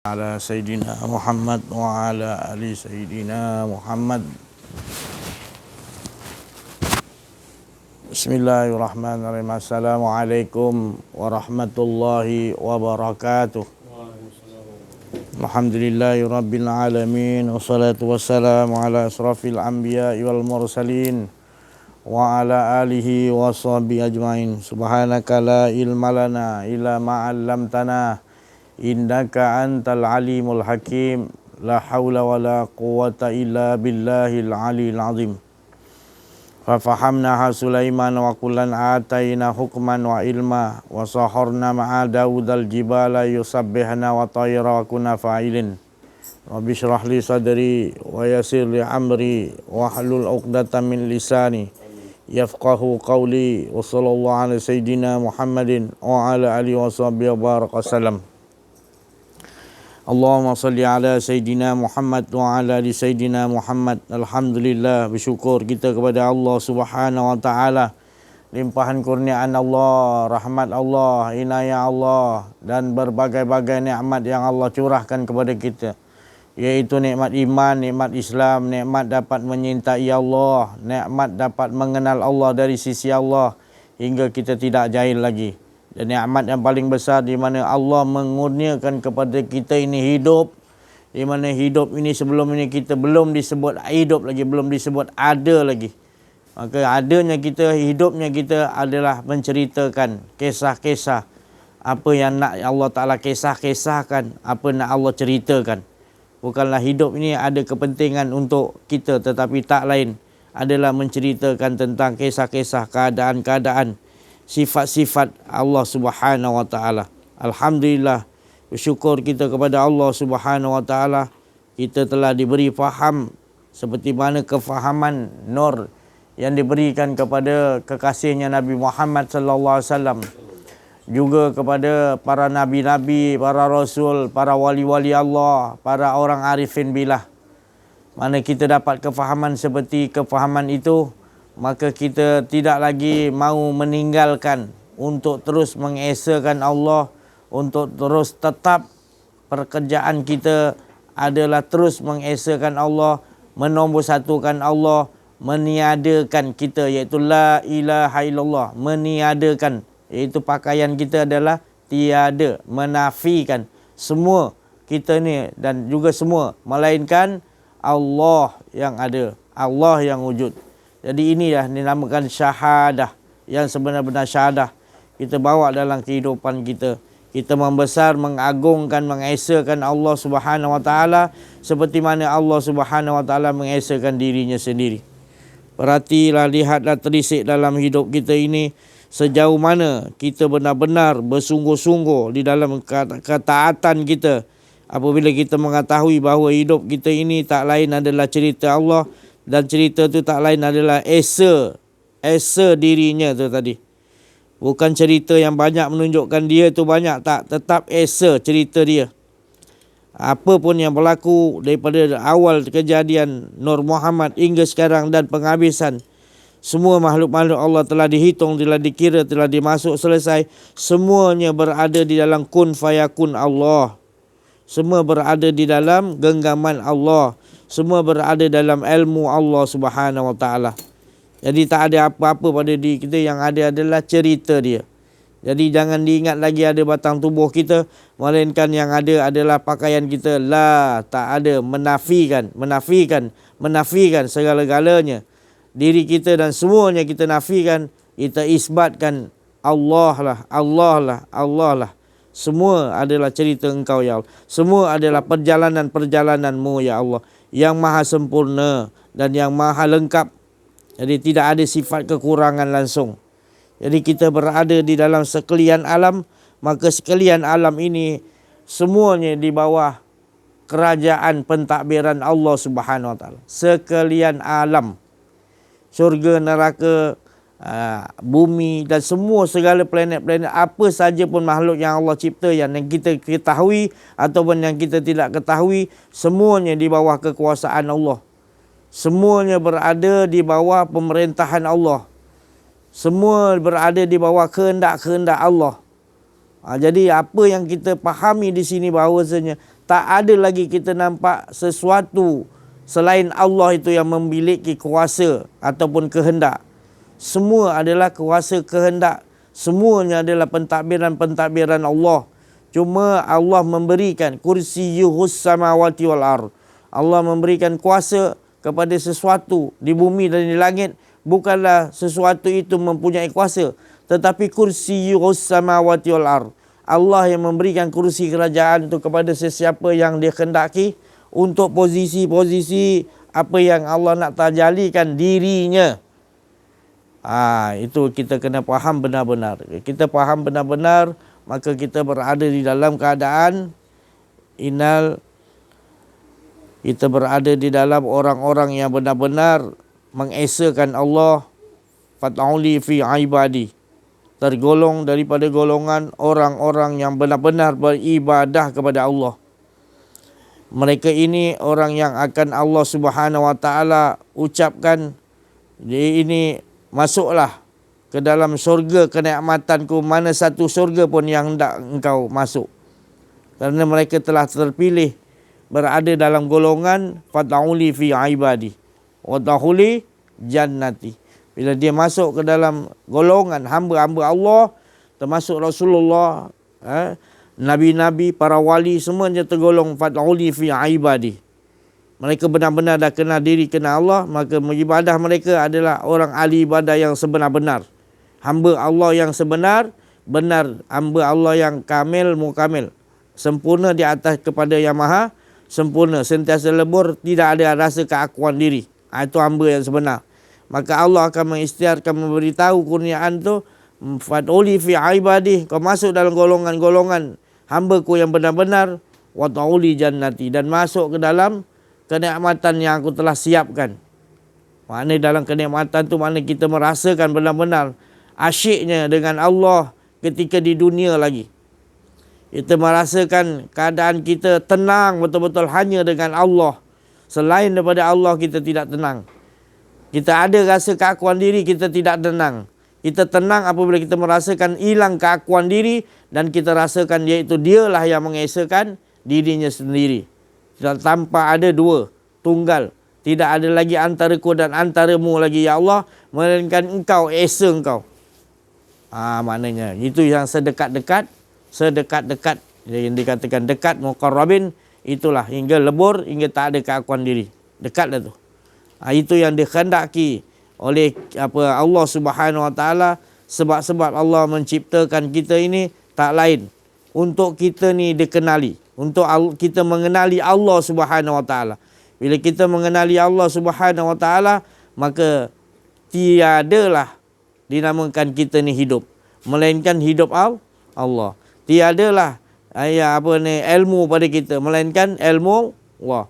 على سيدنا محمد وعلى آل سيدنا محمد. Bismillahirrahmanirrahim. Assalamualaikum warahmatullahi wabarakatuh. Alhamdulillahi rabbil alamin. Wassalatu wassalamu ala asrafil anbiya'i wal mursalin wa ala alihi wa sahbihi ajmain. Subhanaka la ilma lana illa ma 'allamtana innaka antal alimul hakim. La haula wala quwwata illa billahil aliyil azim. Fa fahamnaha Sulaiman wa kullan ataina hukman wa ilma wa saharna ma'a Daudal jibala yusabbihna wa tayra wa kunna fa'ilin. Rabbi shrah li sadri wa yassir li amri wa hlul 'uqdatam min lisani yafqahu qawli. Wa sallallahu ala sayyidina Muhammadin wa ala alihi wa sahbihi wa baraka sallam. Allahumma salli ala Sayyidina Muhammad wa ala ali Sayyidina Muhammad. Alhamdulillah, bersyukur kita kepada Allah Subhanahu wa ta'ala. Limpahan kurniaan Allah, rahmat Allah, inayah Allah dan berbagai-bagai nikmat yang Allah curahkan kepada kita, yaitu nikmat iman, nikmat Islam, nikmat dapat menyintai Allah, nikmat dapat mengenal Allah dari sisi Allah hingga kita tidak jahil lagi. Dan nikmat yang paling besar di mana Allah mengurniakan kepada kita ini hidup, di mana hidup ini sebelum ini kita belum disebut hidup lagi, belum disebut ada lagi. Maka adanya kita, hidupnya kita adalah menceritakan kisah-kisah apa yang nak Allah Ta'ala kisah-kisahkan, apa nak Allah ceritakan. Bukanlah hidup ini ada kepentingan untuk kita, tetapi tak lain adalah menceritakan tentang kisah-kisah, keadaan-keadaan, sifat-sifat Allah Subhanahu wa ta'ala. Alhamdulillah, bersyukur kita kepada Allah Subhanahu wa ta'ala, kita telah diberi faham seperti mana kefahaman nur yang diberikan kepada kekasihnya Nabi Muhammad sallallahu alaihi wasallam, juga kepada para nabi-nabi, para rasul, para wali-wali Allah, para orang arifin billah. Mana kita dapat kefahaman seperti kefahaman itu, maka kita tidak lagi mahu meninggalkan untuk terus mengesakan Allah, untuk terus tetap pekerjaan kita adalah terus mengesakan Allah, menomorsatukan Allah, meniadakan kita, iaitu la ilaha illallah, meniadakan, iaitu pakaian kita adalah tiada, menafikan semua kita ni dan juga semua, melainkan Allah yang ada, Allah yang wujud. Jadi inilah dinamakan syahadah, yang sebenar-benar syahadah kita bawa dalam kehidupan kita. Kita membesar, mengagungkan, mengesakan Allah Subhanahu wa ta'ala seperti mana Allah Subhanahu wa ta'ala mengesakan dirinya sendiri. Perhatilah, lihatlah, terisik dalam hidup kita ini sejauh mana kita benar-benar bersungguh-sungguh di dalam ketaatan kita. Apabila kita mengetahui bahawa hidup kita ini tak lain adalah cerita Allah, dan cerita tu tak lain adalah esa dirinya tu tadi. Bukan cerita yang banyak menunjukkan dia tu banyak, tak, tetap esa cerita dia. Apa pun yang berlaku daripada awal kejadian Nur Muhammad hingga sekarang dan penghabisan, semua makhluk-makhluk Allah telah dihitung, telah dikira, telah dimasuk selesai. Semuanya berada di dalam kun fayakun Allah. Semua berada di dalam genggaman Allah. Semua berada dalam ilmu Allah Subhanahu wa ta'ala. Jadi tak ada apa-apa pada diri kita, yang ada adalah cerita dia. Jadi jangan diingat lagi ada batang tubuh kita, melainkan yang ada adalah pakaian kita. Tak ada, menafikan segala-galanya. Diri kita dan semuanya kita nafikan, kita isbatkan Allah lah. Semua adalah cerita Engkau ya Allah. Semua adalah perjalanan-perjalananmu ya Allah, yang maha sempurna dan yang maha lengkap. Jadi tidak ada sifat kekurangan langsung. Jadi kita berada di dalam sekalian alam, maka sekalian alam ini semuanya di bawah kerajaan pentadbiran Allah Subhanahu wa ta'ala. Sekalian alam, syurga, neraka, bumi dan semua segala planet-planet, apa saja pun makhluk yang Allah cipta, yang kita ketahui ataupun yang kita tidak ketahui, semuanya di bawah kekuasaan Allah. Semuanya berada di bawah pemerintahan Allah. Semua berada di bawah kehendak-kehendak Allah. Jadi apa yang kita fahami di sini bahawasanya tak ada lagi kita nampak sesuatu selain Allah itu yang memiliki kuasa ataupun kehendak. Semua adalah kuasa kehendak. Semuanya adalah pentadbiran-pentadbiran Allah. Cuma Allah memberikan kursiyuhus samawati wal ard. Allah memberikan kuasa kepada sesuatu di bumi dan di langit. Bukanlah sesuatu itu mempunyai kuasa, tetapi kursiyuhus samawati wal ard. Allah yang memberikan kursi kerajaan itu kepada sesiapa yang dia kehendaki untuk posisi-posisi apa yang Allah nak tajalikan dirinya. Itu kita kena faham benar-benar. Kita faham benar-benar, maka kita berada di dalam keadaan kita berada di dalam orang-orang yang benar-benar mengesakan Allah. Fat'uli fi ibadi, tergolong daripada golongan orang-orang yang benar-benar beribadah kepada Allah. Mereka ini orang yang akan Allah Subhanahu Wa Taala ucapkan, ini masuklah ke dalam syurga kenikmatanku, mana satu syurga pun yang hendak engkau masuk. Kerana mereka telah terpilih berada dalam golongan fata'uli fi ibadi wa dahuli jannati. Bila dia masuk ke dalam golongan hamba-hamba Allah, termasuk Rasulullah, Nabi-Nabi, para wali, semuanya tergolong fat'uli fi ibadi. Mereka benar-benar dah kenal diri, kenal Allah, maka ibadah mereka adalah orang ahli ibadah yang sebenar-benar. Hamba Allah yang benar, hamba Allah yang kamil, mukamil. Sempurna di atas kepada yang maha sempurna. Sentiasa lebur, tidak ada rasa keakuan diri. Itu hamba yang sebenar. Maka Allah akan mengisytiharkan, memberitahu kurniaan tu, fat'uli fi ibadi, kau masuk dalam golongan-golongan hamba-Ku yang benar-benar, wa ta'uli jannati, dan masuk ke dalam kenikmatan yang Aku telah siapkan. Maknanya dalam kenikmatan tu maknanya kita merasakan benar-benar asyiknya dengan Allah ketika di dunia lagi. Kita merasakan keadaan kita tenang betul-betul hanya dengan Allah. Selain daripada Allah kita tidak tenang. Kita ada rasa keakuan diri, kita tidak tenang. Kita tenang apabila kita merasakan hilang keakuan diri dan kita rasakan iaitu dialah yang mengesakan dirinya sendiri. Tanpa ada dua, tunggal. Tidak ada lagi antaraku dan antaramu lagi ya Allah, melainkan engkau, esa engkau. Maknanya itu yang sedekat-dekat yang dikatakan dekat muqarrabin, itulah hingga lebur, hingga tak ada keakuan diri. Dekat dah tu. Itu yang dikhendaki oleh Allah Subhanahu Wa Taala. Sebab-sebab Allah menciptakan kita ini tak lain untuk kita ni dikenali, untuk kita mengenali Allah Subhanahu Wa Taala. Bila kita mengenali Allah Subhanahu Wa Taala, maka tiadalah dinamakan kita ni hidup, melainkan hidup Allah. Tiadalah ilmu pada kita, melainkan ilmu Allah.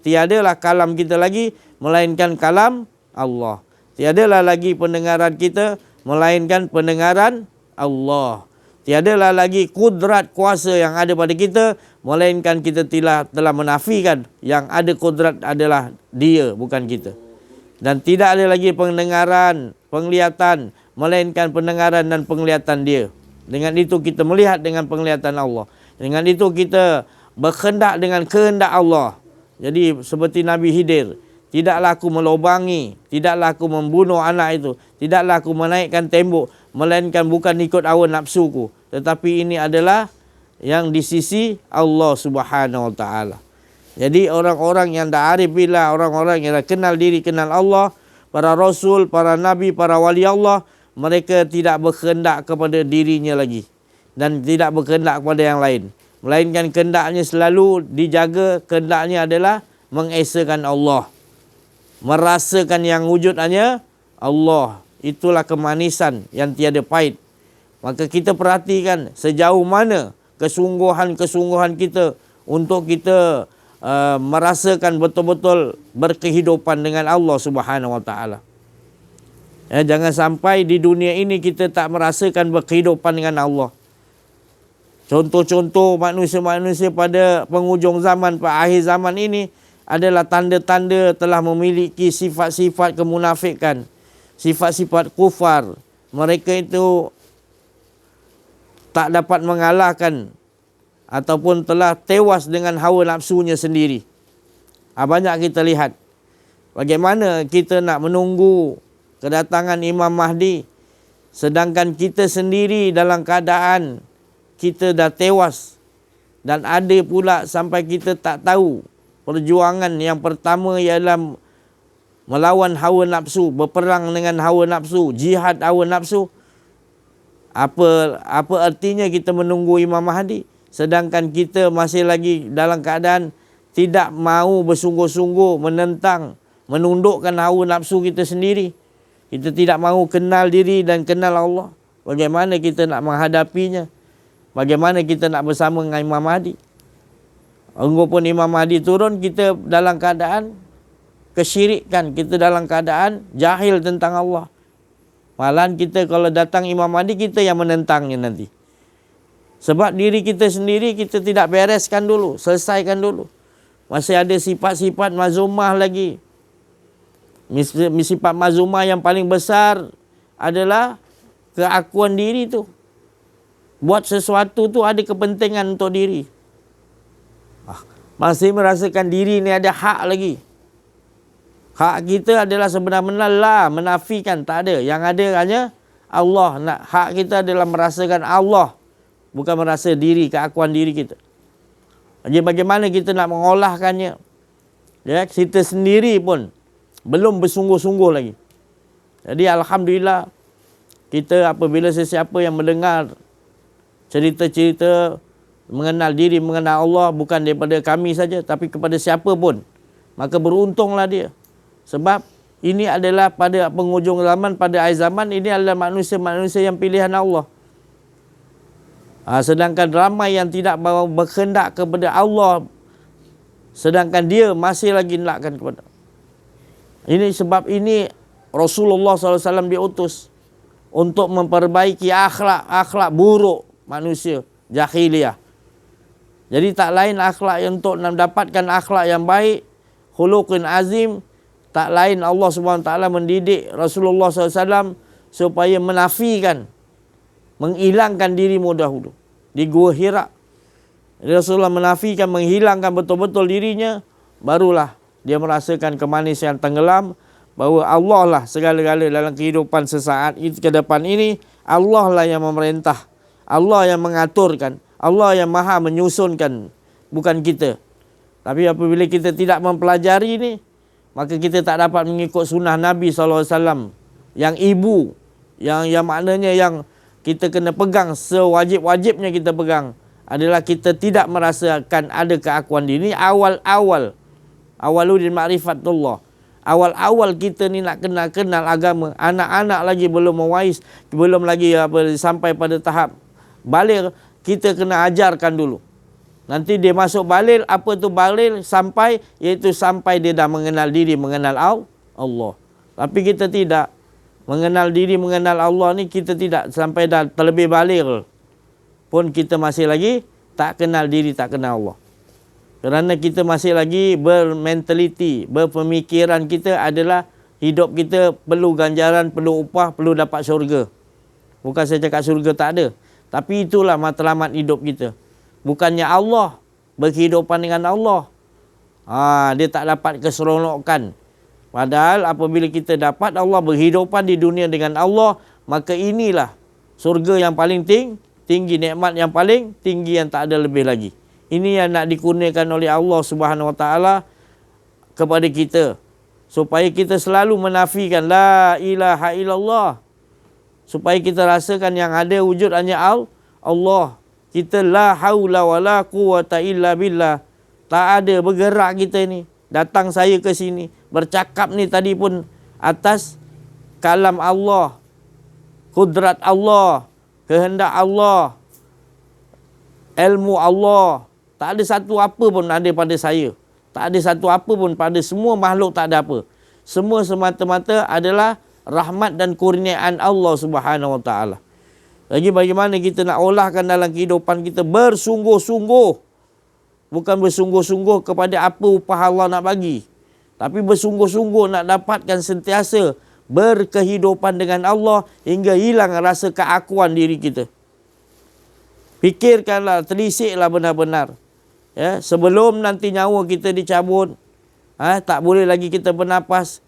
Tiadalah kalam kita lagi, melainkan kalam Allah. Tiadalah lagi pendengaran kita, melainkan pendengaran Allah. Tiadalah lagi kudrat kuasa yang ada pada kita, melainkan kita telah menafikan yang ada kudrat adalah Dia, bukan kita. Dan tidak ada lagi pendengaran, penglihatan, melainkan pendengaran dan penglihatan Dia. Dengan itu kita melihat dengan penglihatan Allah. Dengan itu kita berkehendak dengan kehendak Allah. Jadi seperti Nabi Khidir, tidaklah aku melobangi, tidaklah aku membunuh anak itu, tidaklah aku menaikkan tembok, melainkan bukan ikut hawa nafsuku, tetapi ini adalah yang di sisi Allah Subhanahu Wa Taala. Jadi orang-orang yang dah arif billah, orang-orang yang dah kenal diri, kenal Allah, para rasul, para nabi, para wali Allah, mereka tidak berkehendak kepada dirinya lagi dan tidak berkehendak kepada yang lain, melainkan kehendaknya selalu dijaga. Kehendaknya adalah mengesakan Allah, merasakan yang wujud hanya Allah. Itulah kemanisan yang tiada pahit. Maka kita perhatikan sejauh mana kesungguhan-kesungguhan kita untuk kita merasakan betul-betul berkehidupan dengan Allah Subhanahu Wa Taala. Jangan sampai di dunia ini kita tak merasakan berkehidupan dengan Allah. Contoh-contoh manusia-manusia pada penghujung zaman, pada akhir zaman ini adalah tanda-tanda telah memiliki sifat-sifat kemunafikan, sifat-sifat kufar. Mereka itu tak dapat mengalahkan ataupun telah tewas dengan hawa nafsunya sendiri. Banyak kita lihat bagaimana kita nak menunggu kedatangan Imam Mahdi, sedangkan kita sendiri dalam keadaan kita dah tewas. Dan ada pula sampai kita tak tahu perjuangan yang pertama ialah melawan hawa nafsu, berperang dengan hawa nafsu, jihad hawa nafsu. Apa artinya kita menunggu Imam Mahdi sedangkan kita masih lagi dalam keadaan tidak mahu bersungguh-sungguh menentang, menundukkan hawa nafsu kita sendiri. Kita tidak mahu kenal diri dan kenal Allah. Bagaimana kita nak menghadapinya? Bagaimana kita nak bersama dengan Imam Mahdi? Engkau pun Imam Mahdi turun, kita dalam keadaan kesyirikan, kita dalam keadaan jahil tentang Allah. Malahan kita kalau datang Imam Mahdi, kita yang menentangnya nanti. Sebab diri kita sendiri kita tidak bereskan dulu, selesaikan dulu. Masih ada sifat-sifat mazumah lagi. Sifat mazumah yang paling besar adalah keakuan diri tu. Buat sesuatu tu ada kepentingan untuk diri. Masih merasakan diri ni ada hak lagi. Hak kita adalah sebenar-benar menafikan, tak ada. Yang ada hanya Allah. Hak kita adalah merasakan Allah, bukan merasa diri, keakuan diri kita. Jadi bagaimana kita nak mengolahkannya? Ya, kita sendiri pun belum bersungguh-sungguh lagi. Jadi alhamdulillah, kita apabila sesiapa yang mendengar cerita-cerita mengenal diri, mengenal Allah, bukan daripada kami saja, tapi kepada siapa pun, maka beruntunglah dia. Sebab ini adalah pada penghujung zaman, pada akhir zaman, ini adalah manusia-manusia yang pilihan Allah. Sedangkan ramai yang tidak berkehendak kepada Allah, sedangkan dia masih lagi nakkan kepada. Ini sebab ini Rasulullah SAW diutus untuk memperbaiki akhlak buruk manusia jahiliyah. Jadi tak lain akhlak yang untuk mendapatkan akhlak yang baik, khuluqin azim, tak lain Allah SWT mendidik Rasulullah SAW supaya menafikan, menghilangkan dirimu dahulu di Gua Hira. Rasulullah menafikan, menghilangkan betul-betul dirinya, barulah dia merasakan kemanisan tenggelam, bahawa Allah lah segala-gala dalam kehidupan sesaat ke depan ini. Allah lah yang memerintah, Allah yang mengaturkan, Allah yang maha menyusunkan, bukan kita. Tapi apabila kita tidak mempelajari ini, maka kita tak dapat mengikut sunnah Nabi SAW yang ibu, yang maknanya yang kita kena pegang, sewajib-wajibnya kita pegang, adalah kita tidak merasakan ada keakuan diri. Awaludin ma'rifatullah. Awal-awal kita ni nak kenal agama, anak-anak lagi belum mewais, belum lagi sampai pada tahap baligh, kita kena ajarkan dulu. Nanti dia masuk baligh, apa tu baligh sampai, iaitu sampai dia dah mengenal diri, mengenal Allah. Tapi kita tidak mengenal diri, mengenal Allah ni, kita tidak sampai dah terlebih baligh pun kita masih lagi tak kenal diri, tak kenal Allah. Kerana kita masih lagi bermentaliti, berpemikiran kita adalah hidup kita perlu ganjaran, perlu upah, perlu dapat syurga. Bukan saya cakap syurga tak ada, tapi itulah matlamat hidup kita. Bukannya Allah, berkehidupan dengan Allah, dia tak dapat keseronokan. Padahal apabila kita dapat Allah, berhidupan di dunia dengan Allah, maka inilah syurga yang paling tinggi, nikmat yang paling tinggi yang tak ada lebih lagi. Ini yang nak dikurniakan oleh Allah Subhanahu Wa Taala kepada kita, supaya kita selalu menafikan la ilaha illallah, supaya kita rasakan yang ada wujud hanya Allah. Kita la haula wala quwata illa billah. Tak ada bergerak kita ni. Datang saya ke sini, bercakap ni tadi pun atas kalam Allah, kudrat Allah, kehendak Allah, ilmu Allah. Tak ada satu apa pun ada pada saya. Tak ada satu apa pun pada semua makhluk, tak ada apa. Semua semata-mata adalah rahmat dan kurniaan Allah Subhanahu Wa Taala. Lagi bagaimana kita nak olahkan dalam kehidupan kita bersungguh-sungguh. Bukan bersungguh-sungguh kepada apa upah Allah nak bagi, tapi bersungguh-sungguh nak dapatkan sentiasa berkehidupan dengan Allah hingga hilang rasa keakuan diri kita. Fikirkanlah, telisiklah benar-benar. Ya, sebelum nanti nyawa kita dicabut, tak boleh lagi kita bernafas.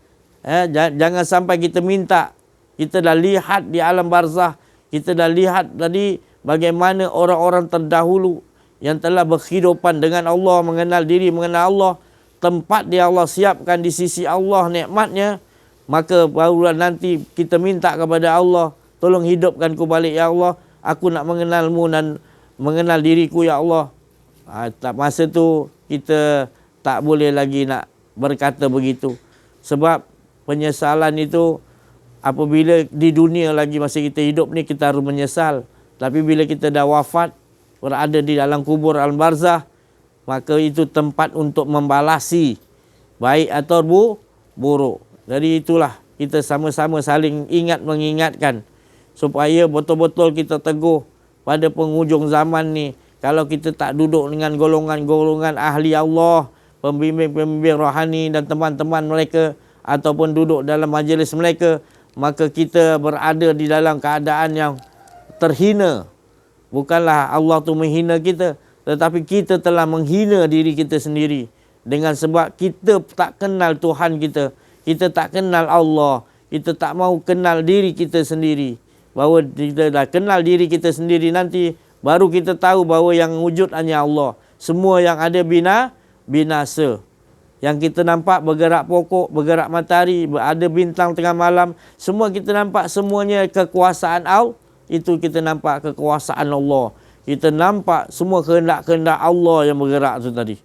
Jangan sampai kita minta. Kita dah lihat di alam barzah, kita dah lihat tadi bagaimana orang-orang terdahulu yang telah berkehidupan dengan Allah, mengenal diri, mengenal Allah, tempat dia Allah siapkan di sisi Allah nikmatnya, maka barulah nanti kita minta kepada Allah, tolong hidupkan ku balik ya Allah, aku nak mengenalmu dan mengenal diriku ya Allah. Masa tu kita tak boleh lagi nak berkata begitu. Sebab penyesalan itu apabila di dunia lagi masa kita hidup ni kita harus menyesal. Tapi bila kita dah wafat, berada di dalam kubur alam barzah, maka itu tempat untuk membalasi baik atau buruk. Jadi itulah kita sama-sama saling ingat mengingatkan supaya betul-betul kita teguh pada penghujung zaman ni. Kalau kita tak duduk dengan golongan-golongan ahli Allah, pembimbing-pembimbing rohani dan teman-teman mereka, ataupun duduk dalam majlis mereka, maka kita berada di dalam keadaan yang terhina. Bukanlah Allah tu menghina kita, tetapi kita telah menghina diri kita sendiri. Dengan sebab kita tak kenal Tuhan kita, kita tak kenal Allah, kita tak mau kenal diri kita sendiri. Bahawa kita dah kenal diri kita sendiri nanti, baru kita tahu bahawa yang wujud hanya Allah. Semua yang ada binasa. Yang kita nampak bergerak pokok, bergerak matahari, ada bintang tengah malam, semua kita nampak semuanya kekuasaan Allah. Itu kita nampak kekuasaan Allah. Kita nampak semua kehendak-kehendak Allah yang bergerak tu tadi.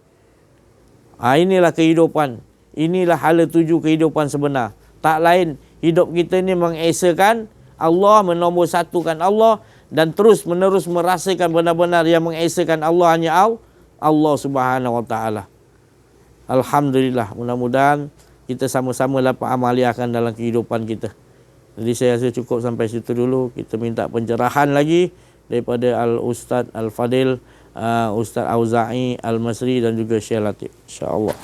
Inilah kehidupan. Inilah hala tuju kehidupan sebenar. Tak lain, hidup kita ni mengesakan Allah, menombor satukan Allah, dan terus menerus merasakan benar-benar yang mengesakan Allah hanya Allah Subhanahu Wa Taala. Alhamdulillah, mudah-mudahan kita sama-sama dapat amaliakan dalam kehidupan kita. Jadi saya rasa cukup sampai situ dulu. Kita minta pencerahan lagi daripada Al-Ustaz Al-Fadil, Ustaz Auza'i Al-Masri dan juga Syekh Latif. InsyaAllah.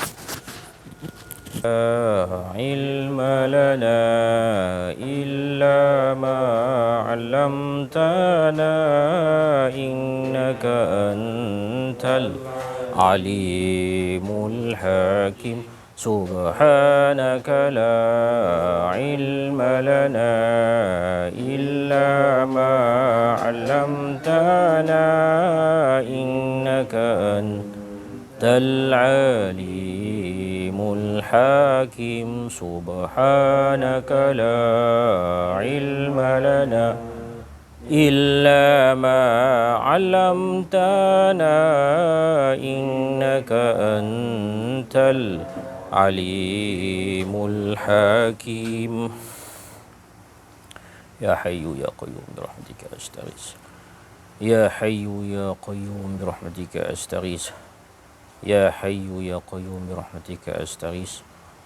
علم لنا إلا ما علمتنا إنك أنت العليم الحكيم سبحانك لا علم لنا إلا ما علمتنا إنك أنت العليم الحكيم سبحانك لا علم لنا إلا ما علمتنا إنك أنت العليم الحكيم يا حي يا قيوم برحمتك أستغيث يا حي يا قيوم برحمتك أستغيث يا حي يا قيوم برحمتك أستغيث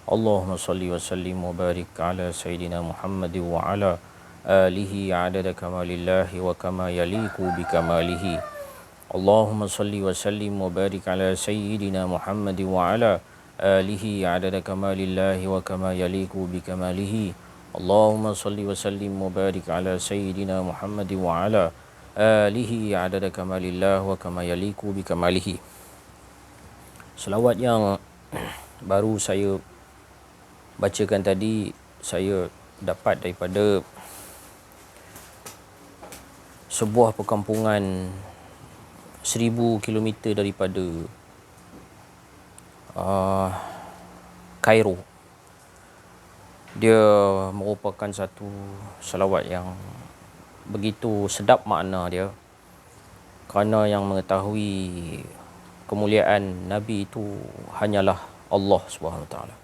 اللهم صل وسلم وبارك على سيدنا محمد وعلى آله عدد كمال الله وكما يليق بكماله اللهم صل وسلم وبارك على سيدنا محمد وعلى آله عدد كمال الله وكما يليق بكماله اللهم صل وسلم وبارك على سيدنا محمد وعلى آله عدد كمال الله وكما يليق بكماله. Selawat yang baru saya bacakan tadi saya dapat daripada sebuah perkampungan 1000 kilometer daripada Kairo. Dia merupakan satu selawat yang begitu sedap makna dia, kerana yang mengetahui kemuliaan Nabi itu hanyalah Allah Subhanahu Wa Taala.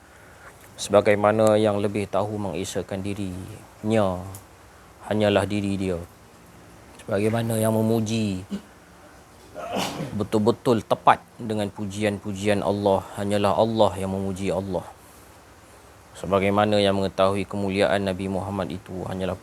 Sebagaimana yang lebih tahu mengesakan dirinya hanyalah diri dia. Sebagaimana yang memuji betul-betul tepat dengan pujian-pujian Allah hanyalah Allah yang memuji Allah. Sebagaimana yang mengetahui kemuliaan Nabi Muhammad itu hanyalah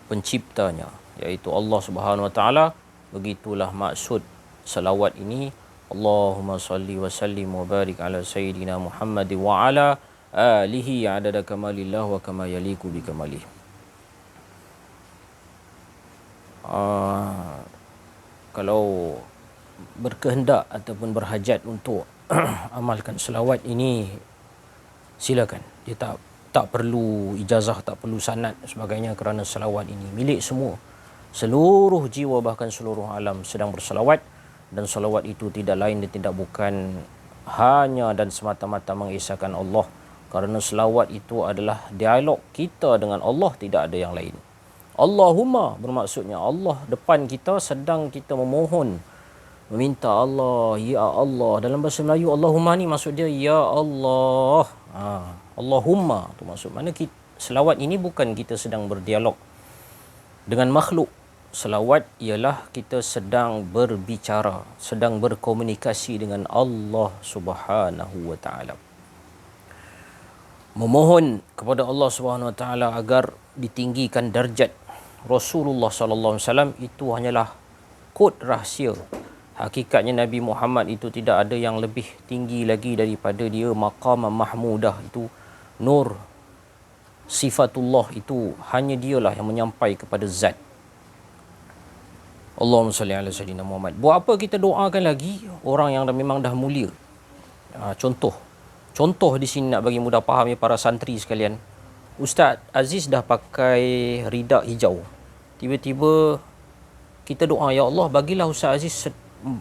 penciptanya, iaitu Allah Subhanahu Wa Taala. Begitulah maksud selawat ini. Allahumma salli wa sallim wa barik ala Sayyidina Muhammad wa ala alihi adada kamalillah wa kama yaliku bi kamalih. kalau berkehendak ataupun berhajat untuk amalkan selawat ini, silakan. Dia tak perlu ijazah, tak perlu sanad sebagainya, kerana selawat ini milik semua. Seluruh jiwa bahkan seluruh alam sedang berselawat, dan selawat itu tidak lain dan tidak bukan hanya dan semata-mata mengesahkan Allah, kerana selawat itu adalah dialog kita dengan Allah, tidak ada yang lain. Allahumma bermaksudnya Allah depan kita sedang kita memohon, meminta Allah, ya Allah. Dalam bahasa Melayu Allahumma ni maksud dia ya Allah. Allahumma tu maksud mana selawat ini bukan kita sedang berdialog dengan makhluk. Selawat ialah kita sedang berbicara, sedang berkomunikasi dengan Allah Subhanahu wa taala. Memohon kepada Allah Subhanahu wa taala agar ditinggikan darjat Rasulullah sallallahu alaihi wasallam itu hanyalah kod rahsia. Hakikatnya Nabi Muhammad itu tidak ada yang lebih tinggi lagi daripada dia. Maqam mahmudah itu, nur sifatullah itu, hanya dialah yang menyampai kepada zat. Allahumma salli ala sayyidina Muhammad. Buat apa kita doakan lagi orang yang memang dah mulia? Contoh di sini nak bagi mudah faham ya para santri sekalian. Ustaz Aziz dah pakai rida hijau. Tiba-tiba kita doa, ya Allah bagilah Ustaz Aziz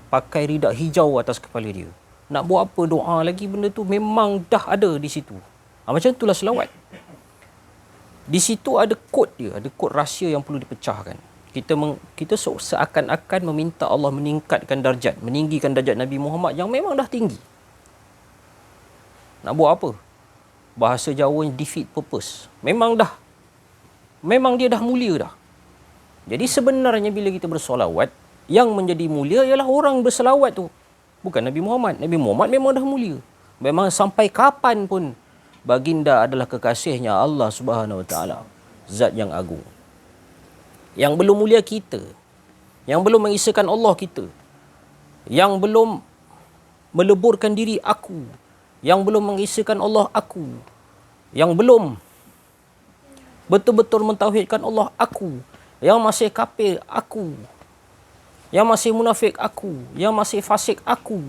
pakai rida hijau atas kepala dia. Nak buat apa doa lagi, benda tu memang dah ada di situ. Macam itulah selawat. Di situ ada kod dia, ada kod rahsia yang perlu dipecahkan. Kita seakan-akan meminta Allah meningkatkan darjat, meninggikan darjat Nabi Muhammad yang memang dah tinggi. Nak buat apa? Bahasa Jawa defeat purpose. Memang dia dah mulia dah. Jadi sebenarnya bila kita bersolawat, yang menjadi mulia ialah orang berselawat tu, bukan Nabi Muhammad. Nabi Muhammad memang dah mulia. Memang sampai kapan pun baginda adalah kekasihnya Allah Subhanahu wa taala, zat yang agung. Yang belum mulia kita, yang belum mengisahkan Allah kita, yang belum meleburkan diri aku, yang belum mengisahkan Allah aku, yang belum betul-betul mentauhidkan Allah aku, yang masih kafir aku, yang masih munafik aku, yang masih fasik aku.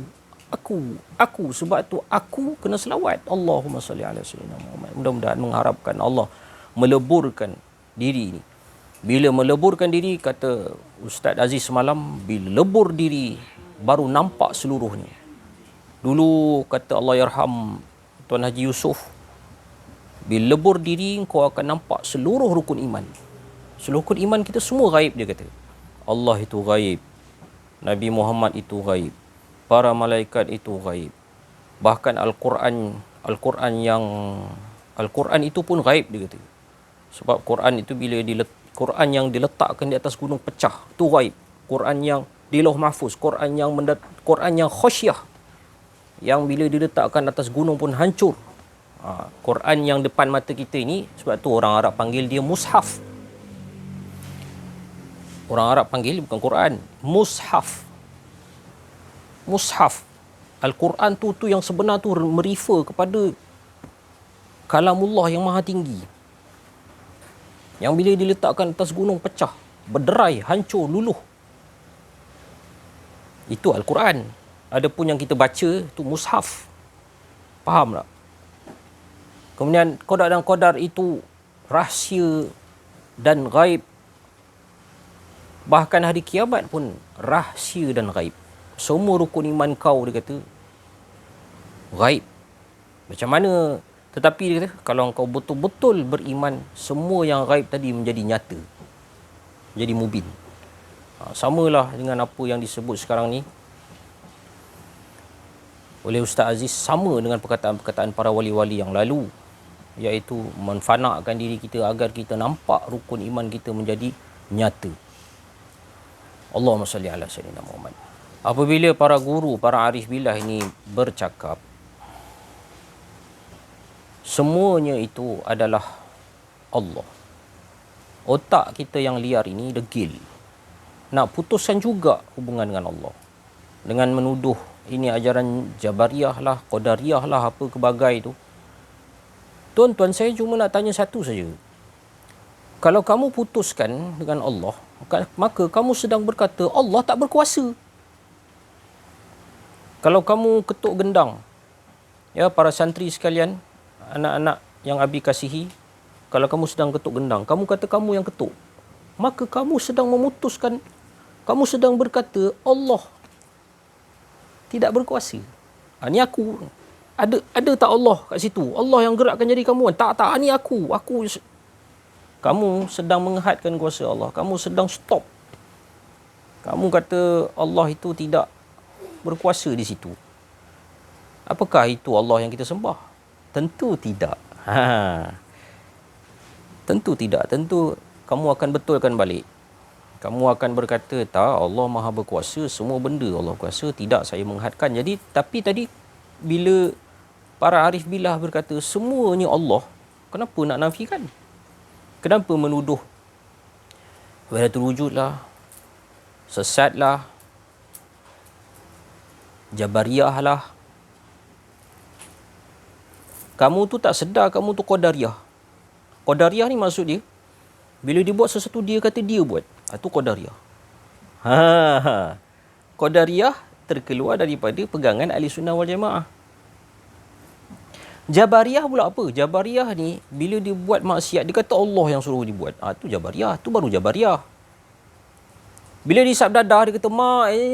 Sebab tu aku kena selawat. Allahumma salli ala sayyidina Muhammad. Mudah-mudahan mengharapkan Allah meleburkan diri ini. Bila meleburkan diri, kata Ustaz Aziz semalam, bila lebur diri baru nampak seluruhnya. Dulu kata Allah yarham Tuan Haji Yusof, bila lebur diri kau akan nampak seluruh rukun iman. Seluruh rukun iman kita semua gaib, dia kata. Allah itu gaib, Nabi Muhammad itu gaib, para malaikat itu gaib. Bahkan Al-Quran itu pun gaib, dia kata. Sebab Quran itu Quran yang diletakkan di atas gunung pecah, itu gaib. Quran yang di Lauh Mahfuz, Quran yang khasyah, yang bila diletakkan atas gunung pun hancur. Quran yang depan mata kita ini, sebab tu orang Arab panggil dia mushaf. Orang Arab panggil bukan Quran, mushaf. Mushaf. Al-Quran tu yang sebenar tu merefer kepada kalamullah yang maha tinggi. Yang bila diletakkan atas gunung pecah, berderai, hancur, luluh. Itu Al-Quran. Adapun yang kita baca tu mushaf. Faham tak? Kemudian qadar dan qadar itu rahsia dan gaib. Bahkan hari kiamat pun rahsia dan gaib. Semua rukun iman kau, dia kata, gaib. Macam mana? Tetapi dia kata, kalau kau betul-betul beriman, semua yang gaib tadi menjadi nyata, menjadi mubin. Samalah dengan apa yang disebut sekarang ni oleh Ustaz Aziz, sama dengan perkataan-perkataan para wali-wali yang lalu, iaitu menfanakkan diri kita agar kita nampak rukun iman kita menjadi nyata. Allahumma salli ala sayyidina Muhammad. Apabila para guru, para arif billah ini bercakap, semuanya itu adalah Allah. Otak kita yang liar ini degil, nak putuskan juga hubungan dengan Allah, dengan menuduh ini ajaran Jabariyah lah, Qadariyah lah, apa kebagai tu. Tuan-tuan, saya cuma nak tanya satu saja. Kalau kamu putuskan dengan Allah, maka kamu sedang berkata Allah tak berkuasa. Kalau kamu ketuk gendang, ya para santri sekalian, anak-anak yang Abi kasihi, kalau kamu sedang ketuk gendang, kamu kata kamu yang ketuk, maka kamu sedang memutuskan, kamu sedang berkata Allah tidak berkuasa. Ni aku. Ada tak Allah kat situ? Allah yang gerakkan jadi kamu. Tak, ni aku. Kamu sedang menghadkan kuasa Allah. Kamu sedang stop. Kamu kata Allah itu tidak berkuasa di situ. Apakah itu Allah yang kita sembah? Tentu tidak. Tentu tidak. Tentu kamu akan betulkan balik. Kamu akan berkata, tak, Allah maha berkuasa, semua benda Allah kuasa. Tidak, saya menghadkan. Jadi, tapi tadi bila para arif billah berkata semuanya Allah, kenapa nak nafikan? Kenapa menuduh wahdatul wujudlah, sesatlah, jabariyah lah? Kamu tu tak sedar kamu tu qadariyah. Qadariyah ni maksud dia, bila dia buat sesuatu dia kata dia buat. Itu qadariyah. Qadariyah terkeluar daripada pegangan ahli sunnah wal jamaah. Jabariyah pula apa? Jabariyah ni bila dia buat maksiat, dia kata Allah yang suruh dia buat. Tu Jabariyah, tu baru Jabariyah. Bila dia isap dadah, dia kata,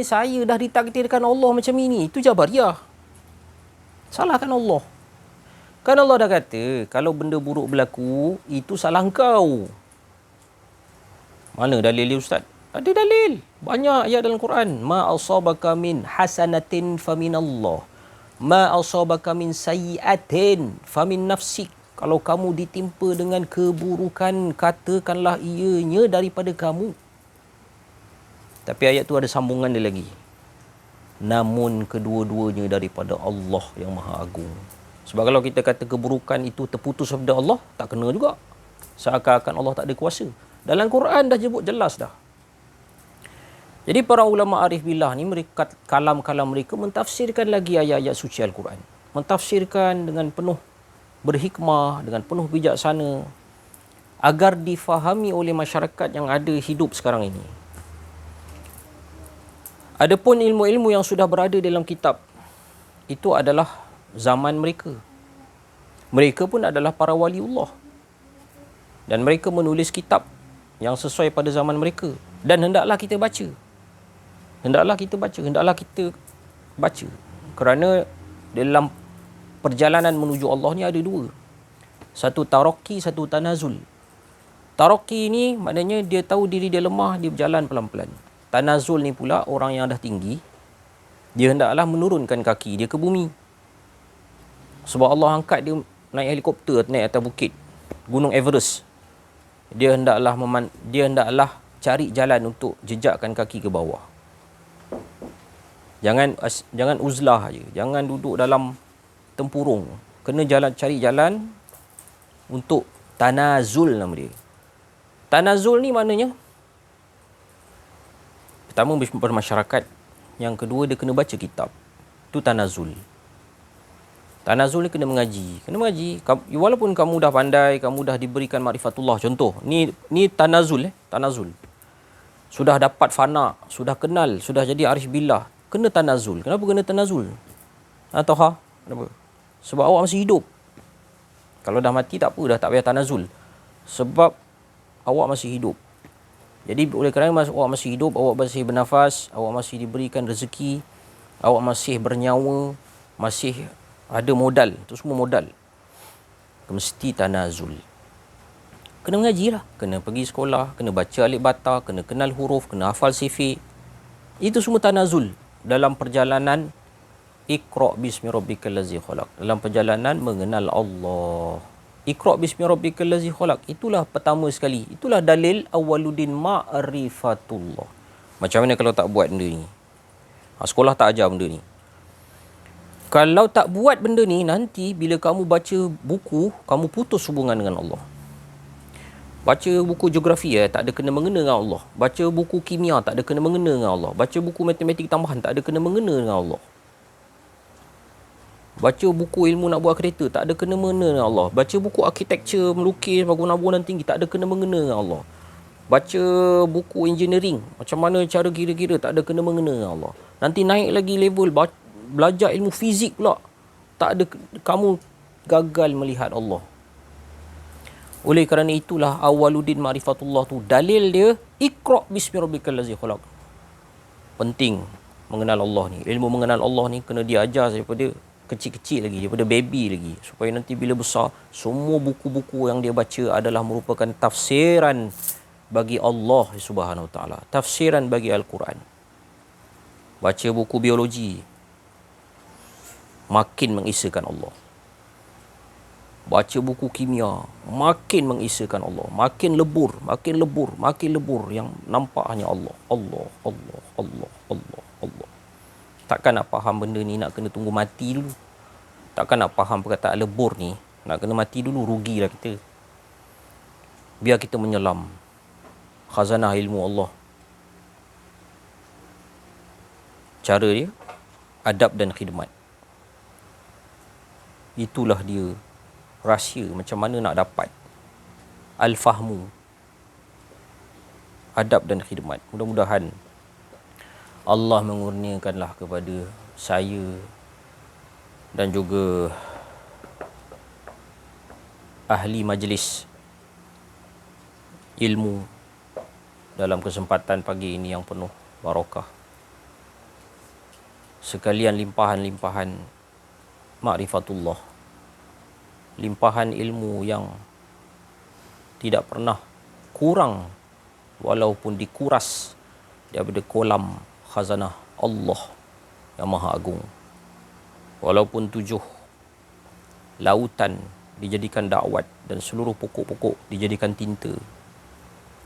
saya dah ditakdirkan Allah macam ini. Itu Jabariyah. Salahkan Allah. Kan Allah dah kata, kalau benda buruk berlaku, itu salah engkau. Mana dalil dia, Ustaz? Ada dalil. Banyak ayat dalam Quran. Ma asabaka min hasanatin faminallah. Ma asabaka min sayyi'atin famin nafsik. Kalau kamu ditimpa dengan keburukan, katakanlah ianya daripada kamu. Tapi ayat tu ada sambungan dia lagi. Namun kedua-duanya daripada Allah yang Maha Agung. Sebab kalau kita kata keburukan itu terputus daripada Allah, tak kena juga. Seakan-akan Allah tak ada kuasa. Dalam Quran dah sebut jelas dah. Jadi para ulama arif billah ni, mereka kalam-kalam mereka mentafsirkan lagi ayat-ayat suci Al-Quran. Mentafsirkan dengan penuh berhikmah, dengan penuh bijaksana, agar difahami oleh masyarakat yang ada hidup sekarang ini. Adapun ilmu-ilmu yang sudah berada dalam kitab, itu adalah zaman mereka. Mereka pun adalah para waliullah. Dan mereka menulis kitab yang sesuai pada zaman mereka. Dan hendaklah kita baca. Hendaklah kita baca. Kerana dalam perjalanan menuju Allah ni ada dua. Satu taraqi, satu tanazul. Taraqi ni maknanya dia tahu diri dia lemah, dia berjalan pelan-pelan. Tanazul ni pula orang yang dah tinggi, dia hendaklah menurunkan kaki dia ke bumi. Sebab Allah angkat dia naik helikopter, naik atas bukit Gunung Everest. Dia hendaklah cari jalan untuk jejakkan kaki ke bawah. Jangan uzlah je. Jangan duduk dalam tempurung. Kena cari jalan untuk tanazul nama dia. Tanazul ni maknanya, pertama bermasyarakat. Yang kedua dia kena baca kitab. Itu tanazul. Tanazul ni kena mengaji. Walaupun kamu dah pandai, kamu dah diberikan makrifatullah. Contoh, ni tanazul. Tanazul. Sudah dapat fana, sudah kenal, sudah jadi arif billah. Kena tanazul. Kenapa kena tanazul? Kenapa? Sebab awak masih hidup. Kalau dah mati tak apa, dah tak payah tanazul. Sebab awak masih hidup. Jadi oleh kerana awak masih hidup, awak masih bernafas, awak masih diberikan rezeki, awak masih bernyawa, masih ada modal. Itu semua modal. Mesti tanazul. Kena mengaji lah. Kena pergi sekolah, kena baca alif bata, kena kenal huruf, kena hafal sifik. Itu semua tanazul. Dalam perjalanan Iqra' bismi rabbikal ladzi khalaq. Dalam perjalanan mengenal Allah. Iqra' bismi rabbikal ladzi khalaq. Itulah pertama sekali. Itulah dalil awwaluddin ma'rifatullah. Macam mana kalau tak buat benda ni? Sekolah tak ajar benda ni. Kalau tak buat benda ni, nanti bila kamu baca buku, kamu putus hubungan dengan Allah. Baca buku geografi tak ada kena-mengena dengan Allah. Baca buku kimia tak ada kena-mengena dengan Allah. Baca buku matematik tambahan tak ada kena-mengena dengan Allah. Baca buku ilmu nak buat kereta tak ada kena-mengena dengan Allah. Baca buku arkitektur, melukis, bangunan-bangunan tinggi tak ada kena-mengena dengan Allah. Baca buku engineering, macam mana cara kira-kira, tak ada kena-mengena dengan Allah. Nanti naik lagi level, belajar ilmu fizik pula, tak ada, kamu gagal melihat Allah. Oleh kerana itulah awaluddin ma'rifatullah tu, dalil dia iqra' bismi rabbikal ladzi khalaq. Penting mengenal Allah ni. Ilmu mengenal Allah ni kena diajar daripada kecil-kecil lagi, daripada baby lagi, supaya nanti bila besar semua buku-buku yang dia baca adalah merupakan tafsiran bagi Allah Subhanahu Wa Taala, tafsiran bagi Al-Quran. Baca buku biologi, makin mengisahkan Allah. Baca buku kimia, makin mengisahkan Allah. Makin lebur, makin lebur, makin lebur. Yang nampak hanya Allah. Allah, Allah, Allah, Allah, Allah. Takkan nak faham benda ni, nak kena tunggu mati dulu. Takkan nak faham perkataan lebur ni, nak kena mati dulu, rugilah kita. Biar kita menyelam khazanah ilmu Allah. Cara dia, adab dan khidmat. Itulah dia rahsia macam mana nak dapat al-fahmu, adab dan khidmat. Mudah-mudahan Allah mengurniakanlah kepada saya dan juga ahli majlis ilmu dalam kesempatan pagi ini yang penuh barakah, sekalian limpahan-limpahan ma'rifatullah, limpahan ilmu yang tidak pernah kurang walaupun dikuras daripada kolam khazanah Allah yang Maha Agung. Walaupun 7 lautan dijadikan dakwat dan seluruh pokok-pokok dijadikan tinta,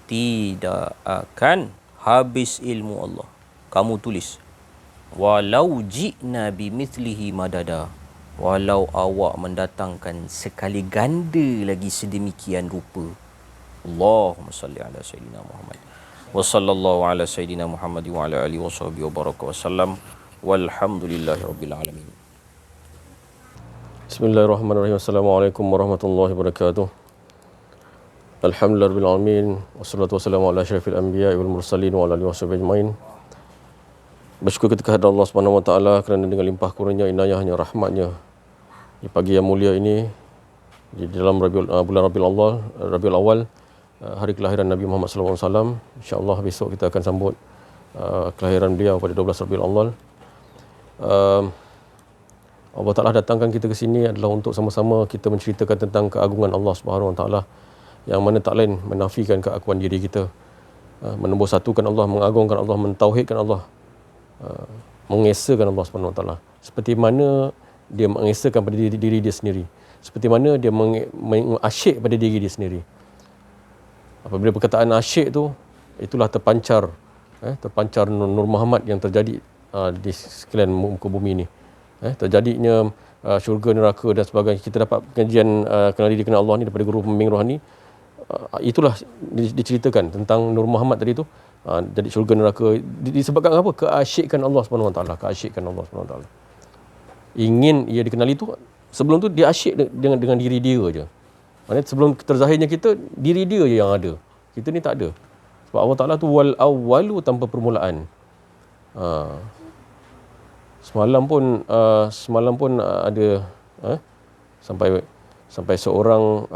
tidak akan habis ilmu Allah. Kamu tulis, walau ji'na bimithlihi madada, walau awak mendatangkan sekali ganda lagi sedemikian rupa. Allahumma salli ala Sayyidina Muhammad wa sallallahu ala Sayyidina Muhammad wa ala alihi wa sahbihi wa baraka wa sallam, walhamdulillahi rabbil alamin. Bismillahirrahmanirrahim. Assalamualaikum warahmatullahi wabarakatuh. Alhamdulillah rabbil alamin, wassalatu wassalamu ala asyrafil anbiya wal mursalin wa ala alihi washabihi ajmain. Bersyukur kita kepada Allah Subhanahu wa taala kerana dengan limpah kurnia, inayahnya, rahmatnya, di pagi yang mulia ini, di dalam bulan Rabiul Awal, hari kelahiran Nabi Muhammad sallallahu alaihi wasallam. Insya-Allah besok kita akan sambut kelahiran beliau pada 12 Rabiul Awal. Allah Taala datangkan kita ke sini adalah untuk sama-sama kita menceritakan tentang keagungan Allah Subhanahu wa taala, yang mana tak lain menafikan keakuan diri kita, menembus satukan Allah, mengagungkan Allah, mentauhidkan Allah, mengesakan Allah Subhanahu wa taala. Seperti mana dia mengesakan pada diri dia sendiri, seperti mana dia mengasyik pada diri dia sendiri. Apabila perkataan asyik tu, itulah terpancar Nur Muhammad yang terjadi di sekalian muka bumi ni. Terjadinya syurga, neraka dan sebagainya. Kita dapat pengajian kenal diri kenal Allah ni daripada guru pembimbing rohani. Itulah diceritakan tentang Nur Muhammad tadi tu. Jadi syurga, neraka disebabkan apa? Keasyikan Allah Subhanahu wa taala, keasyikan Allah Subhanahu wa taala. Ingin ia dikenali tu, sebelum tu dia asyik dengan diri dia je. Maksudnya sebelum terzahirnya kita, diri dia je yang ada. Kita ni tak ada. Sebab Allah Taala tu wal awwalu, tanpa permulaan. Semalam pun ada sampai seorang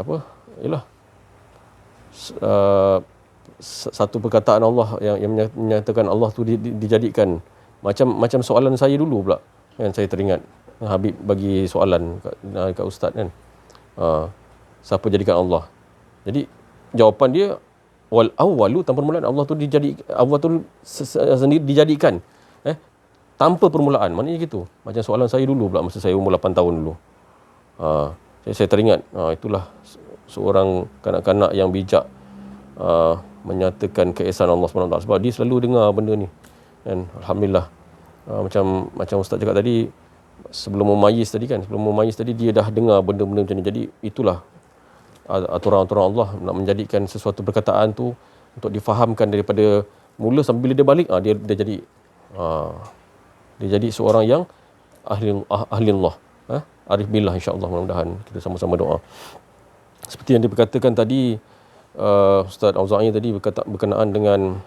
satu perkataan Allah yang menyatakan Allah tu dijadikan macam soalan saya dulu pula kan. Saya teringat Habib bagi soalan kat ustaz kan, siapa jadikan Allah. Jadi jawapan dia wal awwalu, tanpa permulaan. Allah tu sendiri dijadikan tanpa permulaan. Maknanya gitu. Macam soalan saya dulu pula masa saya umur 8 tahun dulu. Saya teringat, itulah seorang kanak-kanak yang bijak menyatakan keesaan Allah SWT. Sebab dia selalu dengar benda ni. Dan Alhamdulillah. Macam Ustaz cakap tadi, sebelum memayis tadi dia dah dengar benda-benda macam ni. Jadi itulah aturan-aturan Allah nak menjadikan sesuatu perkataan tu untuk difahamkan daripada mula sampai bila dia balik, dia jadi seorang yang ahli Allah, arif billah, insya-Allah. Mudah-mudahan kita sama-sama doa. Seperti yang diperkatakan tadi, Ustaz Auza'i tadi berkenaan dengan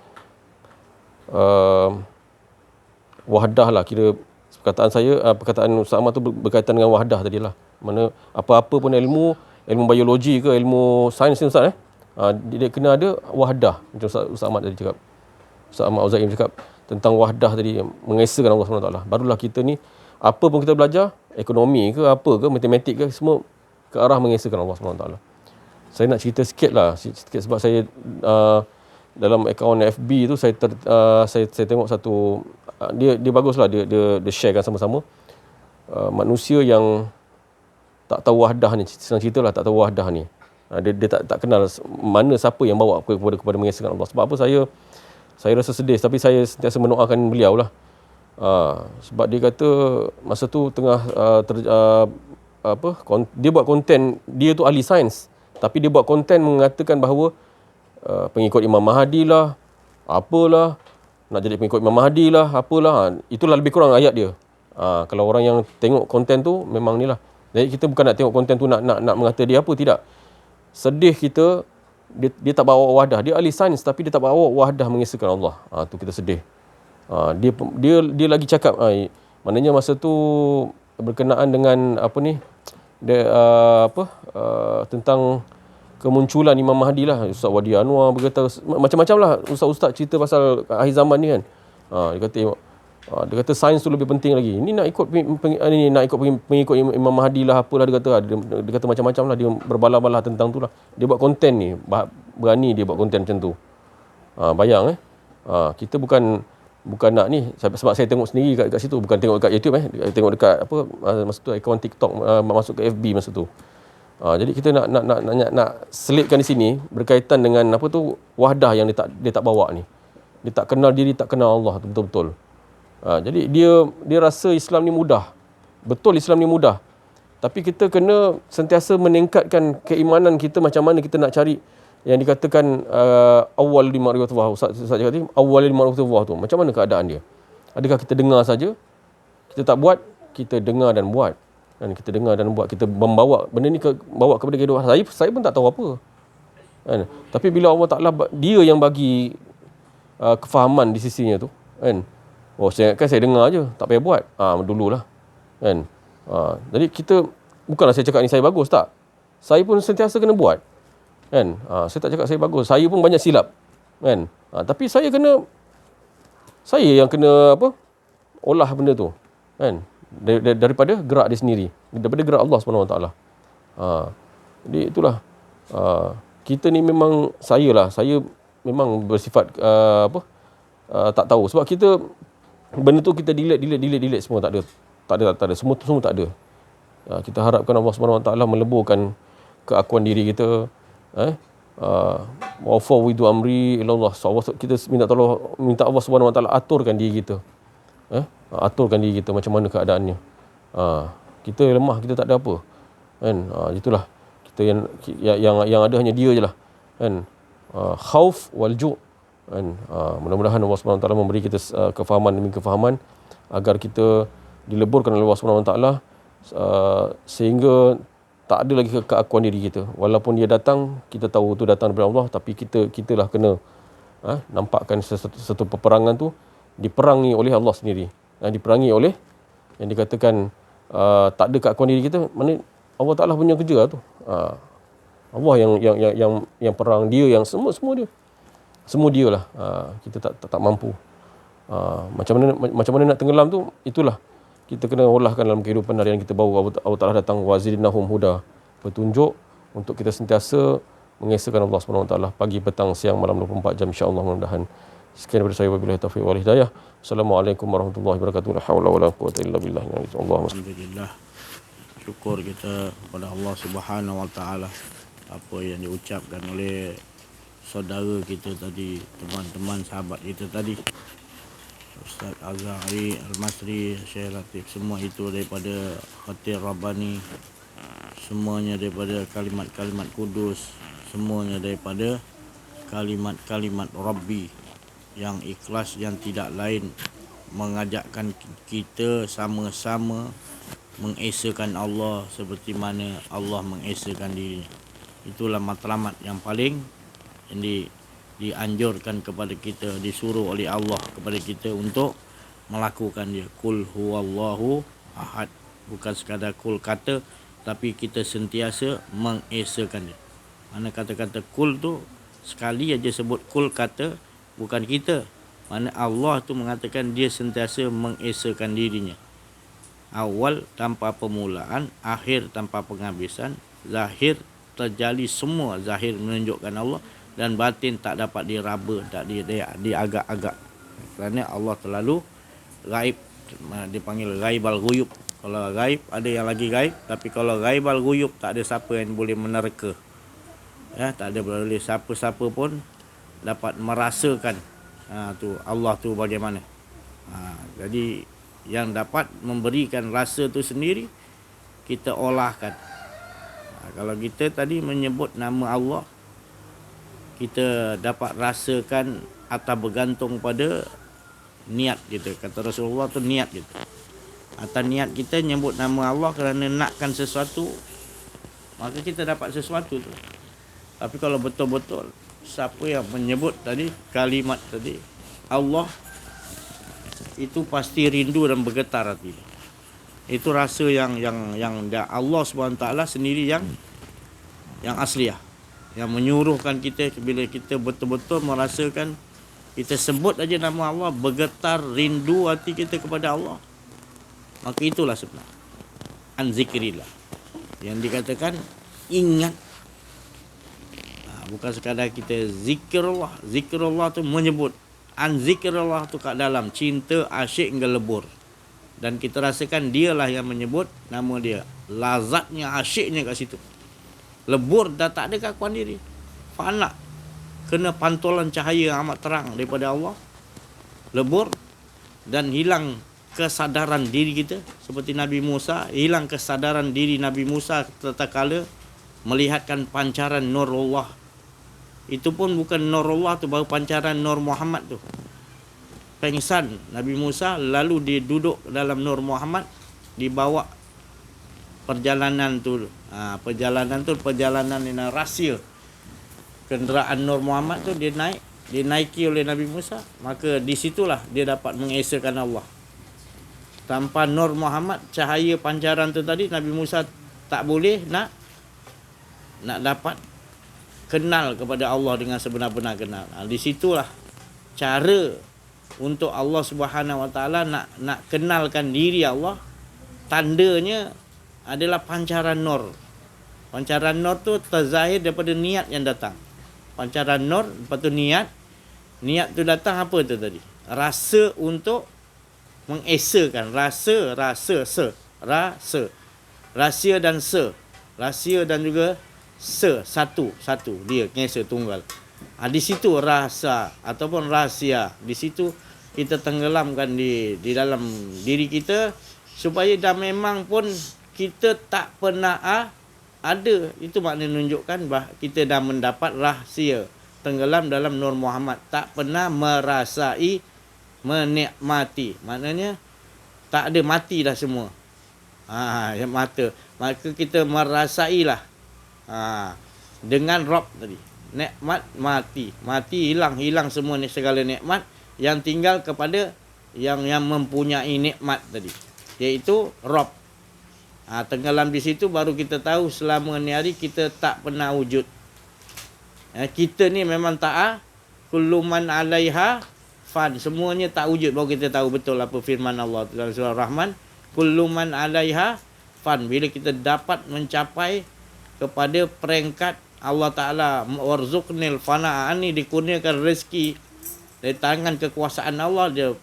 wahdah lah, kira perkataan Ustaz Ahmad tu berkaitan dengan wahdah tadilah. Mana apa-apa pun ilmu biologi ke ilmu sains ni Ustaz dia kena ada wahdah. Macam Ustaz Ahmad tadi cakap, Ustaz Ahmad Auza'i cakap tentang wahdah tadi, mengesakan Allah SWT. Barulah kita ni apa pun kita belajar, ekonomi ke apa ke, matematik ke, semua ke arah mengesakan Allah SWT. Saya nak cerita sikit lah, sebab saya dalam akaun FB tu saya tengok satu dia baguslah, dia sharekan sama-sama manusia yang tak tahu wahdah ni, senang cerita lah, tak tahu wahdah ni. Dia tak kenal mana siapa yang bawa kepada mengesahkan Allah. Sebab apa saya rasa sedih, tapi saya sentiasa mendoakan beliau lah. Sebab dia kata masa tu tengah dia buat konten, dia tu ahli sains, tapi dia buat konten mengatakan bahawa pengikut Imam Mahdi lah, apalah, nak jadi pengikut Imam Mahdi lah, apalah. Itulah lebih kurang ayat dia. Kalau orang yang tengok konten tu memang ni lah. Jadi kita bukan nak tengok konten tu nak mengata dia apa, tidak. Sedih kita, dia tak bawa wahdah. Dia ahli sains tapi dia tak bawa wahdah mengesahkan Allah. Tu kita sedih. Dia lagi cakap, maknanya masa tu berkenaan dengan tentang kemunculan Imam Mahdi lah. Ustaz Wadi Anwar berkata macam-macam lah, ustaz-ustaz cerita pasal akhir zaman ni kan. Dia kata sains tu lebih penting lagi. Ini nak ikut pengikut Imam Mahdi lah, apalah dia kata. Dia kata macam-macam lah, dia berbalah-balah tentang tu lah. Dia buat konten ni, berani dia buat konten macam tu. Bayang kita bukan nak ni, sebab saya tengok sendiri kat situ, bukan tengok dekat YouTube tengok dekat masa tu akaun TikTok, masuk ke FB masa tu. Jadi kita nak selitkan di sini berkaitan dengan wahdah yang dia tak bawa ni. Dia tak kenal diri, tak kenal Allah betul-betul. Jadi dia rasa Islam ni mudah. Betul, Islam ni mudah. Tapi kita kena sentiasa meningkatkan keimanan kita. Macam mana kita nak cari yang dikatakan awal di ma'rifatullah. Ustaz cakap tadi, awal di ma'rifatullah tu. Macam mana keadaan dia? Adakah kita dengar saja? Kita tak buat, kita dengar dan buat. Dan kita dengar dan buat, kita membawa benda ni bawa kepada kehidupan. Saya pun tak tahu apa. Kan? Tapi bila Allah Ta'ala, dia yang bagi kefahaman di sisinya tu. Kan? Saya dengar je, tak payah buat. Dululah. Kan? Jadi kita, bukanlah saya cakap ni saya bagus, tak. Saya pun sentiasa kena buat. Kan? Saya tak cakap saya bagus. Saya pun banyak silap. Kan? Tapi saya yang kena olah benda tu. Kan? Daripada gerak dia sendiri, daripada gerak Allah SWT. Jadi itulah, kita ni memang, saya memang bersifat tak tahu. Sebab kita benda tu kita delete semua, tak ada, semua tak ada. Kita harapkan Allah SWT meleburkan keakuan diri kita. Wa fawwidu amri ila Allah. Kita minta Allah SWT aturkan diri kita. Aturkan diri kita macam mana keadaannya. Kita lemah, kita tak ada apa. Kan? Itulah kita yang ada hanya dia je lah. Kan? Khauf wal ju'. Kan? Mudah-mudahan Allah SWT memberi kita kefahaman demi kefahaman agar kita dileburkan oleh Allah SWT, sehingga tak ada lagi keakuan diri kita. Walaupun dia datang, kita tahu tu datang daripada Allah, tapi kita lah kena nampakkan satu peperangan tu diperangi oleh Allah sendiri. Diperangi oleh yang dikatakan tak ada keakuan diri kita, mana Allah Ta'ala punya kerja tu. Allah yang perang, dia yang semua dia lah. Kita tak mampu. Macam mana nak tenggelam tu, itulah kita kena olahkan dalam kehidupan harian kita. Baru Allah Ta'ala datang, wazidnahum huda, petunjuk untuk kita sentiasa mengesahkan Allah SWT pagi, petang, siang, malam 24 jam, insya-Allah. Mudah-mudahan. Sekian daripada saya, wabillahi taufiq wal hidayah. Assalamualaikum warahmatullahi wabarakatuh. La haula wala quwwata illa billah. Alhamdulillah. Syukur kita kepada Allah Subhanahu wa taala apa yang diucapkan oleh saudara kita tadi, teman-teman sahabat kita tadi, Ustaz Azhari Al-Masri, Syekh Latif, semua itu daripada Khatib Rabbani, semuanya daripada kalimat-kalimat kudus, semuanya daripada kalimat-kalimat Rabbi yang ikhlas, yang tidak lain mengajakkan kita sama-sama mengesahkan Allah seperti mana Allah mengesahkan diri. Itulah matlamat yang paling yang dianjurkan kepada kita, disuruh oleh Allah kepada kita untuk melakukan dia. Qul huwallahu ahad. Bukan sekadar kul kata, tapi kita sentiasa mengesakan dia. Mana kata-kata kul tu sekali aja sebut kul kata, bukan kita. Mana Allah tu mengatakan dia sentiasa mengesakan dirinya. Awal tanpa permulaan, akhir tanpa penghabisan, zahir terjali semua zahir menunjukkan Allah, dan batin tak dapat diraba, tak diagak-agak. Kerana Allah terlalu gaib, dipanggil ghaibal ghuyub. Kalau gaib ada yang lagi gaib, tapi kalau ghaibal ghuyub tak ada siapa yang boleh menerka. Ya, tak ada boleh siapa-siapa pun dapat merasakan tu Allah tu bagaimana. Jadi yang dapat memberikan rasa tu sendiri kita olahkan. Kalau kita tadi menyebut nama Allah, kita dapat rasakan atau bergantung pada niat kita. Kata Rasulullah tu niat kita. Atau niat kita nyebut nama Allah kerana nakkan sesuatu, maka kita dapat sesuatu tu. Tapi kalau betul-betul siapa yang menyebut tadi kalimat tadi Allah, itu pasti rindu dan bergetar hati. Itu rasa yang Allah SWT sendiri yang asliah, yang menyuruhkan kita bila kita betul-betul merasakan kita sebut aja nama Allah, bergetar rindu hati kita kepada Allah. Maka itulah sebenarnya an zikrillah, yang dikatakan ingat. Bukan sekadar kita zikrullah. Zikrullah tu menyebut. An zikrullah tu kat dalam cinta, asyik hingga lebur. Dan kita rasakan dialah yang menyebut nama dia. Lazatnya, asyiknya kat situ. Lebur dah tak ada keakuan diri. Fana. Kena pantulan cahaya yang amat terang daripada Allah. Lebur. Dan hilang kesadaran diri kita. Seperti Nabi Musa. Hilang kesadaran diri Nabi Musa tatkala melihatkan pancaran nurullah. Itu pun bukan nurullah tu, baru pancaran nur Muhammad tu. Pengsan Nabi Musa, lalu dia duduk dalam nur Muhammad, dibawa perjalanan tu. Perjalanan yang rahsia. Kenderaan nur Muhammad tu dinaiki oleh Nabi Musa. Maka di situlah dia dapat mengesakan Allah. Tanpa nur Muhammad, cahaya pancaran tu tadi, Nabi Musa tak boleh nak dapat kenal kepada Allah dengan sebenar-benar kenal. Di situlah cara untuk Allah Subhanahu Wa Taala nak kenalkan diri Allah. Tandanya adalah pancaran nur. Pancaran nur tu terzahir daripada niat yang datang. Pancaran nur, lepas tu niat. Niat tu datang apa tu tadi? Rasa untuk mengesakan. Rasa. Rahsia dan rahsia dan juga satu dia ngesa tunggal. Di situ rasa ataupun rahsia, di situ kita tenggelamkan di dalam diri kita, supaya dah memang pun kita tak pernah ada. Itu maknanya menunjukkan bahawa kita dah mendapat rahsia, tenggelam dalam nur Muhammad, tak pernah merasai, menikmati. Maknanya tak ada, mati dah semua. Yang mata. Maka kita merasailah dengan Rabb tadi. Nikmat mati. Mati, hilang semua ni segala nikmat. Yang tinggal kepada yang mempunyai nikmat tadi, iaitu Rabb. Tenggelam di situ baru kita tahu selama ni hari kita tak pernah wujud. Kita ni memang tak kullu man 'alaiha fan. Semuanya tak wujud, baru kita tahu betul apa firman Allah dalam surah Rahman. Kullu man 'alaiha fan. Bila kita dapat mencapai kepada peringkat Allah Ta'ala warzuqnil fana, ni dikurniakan rezeki dari tangan kekuasaan Allah, dia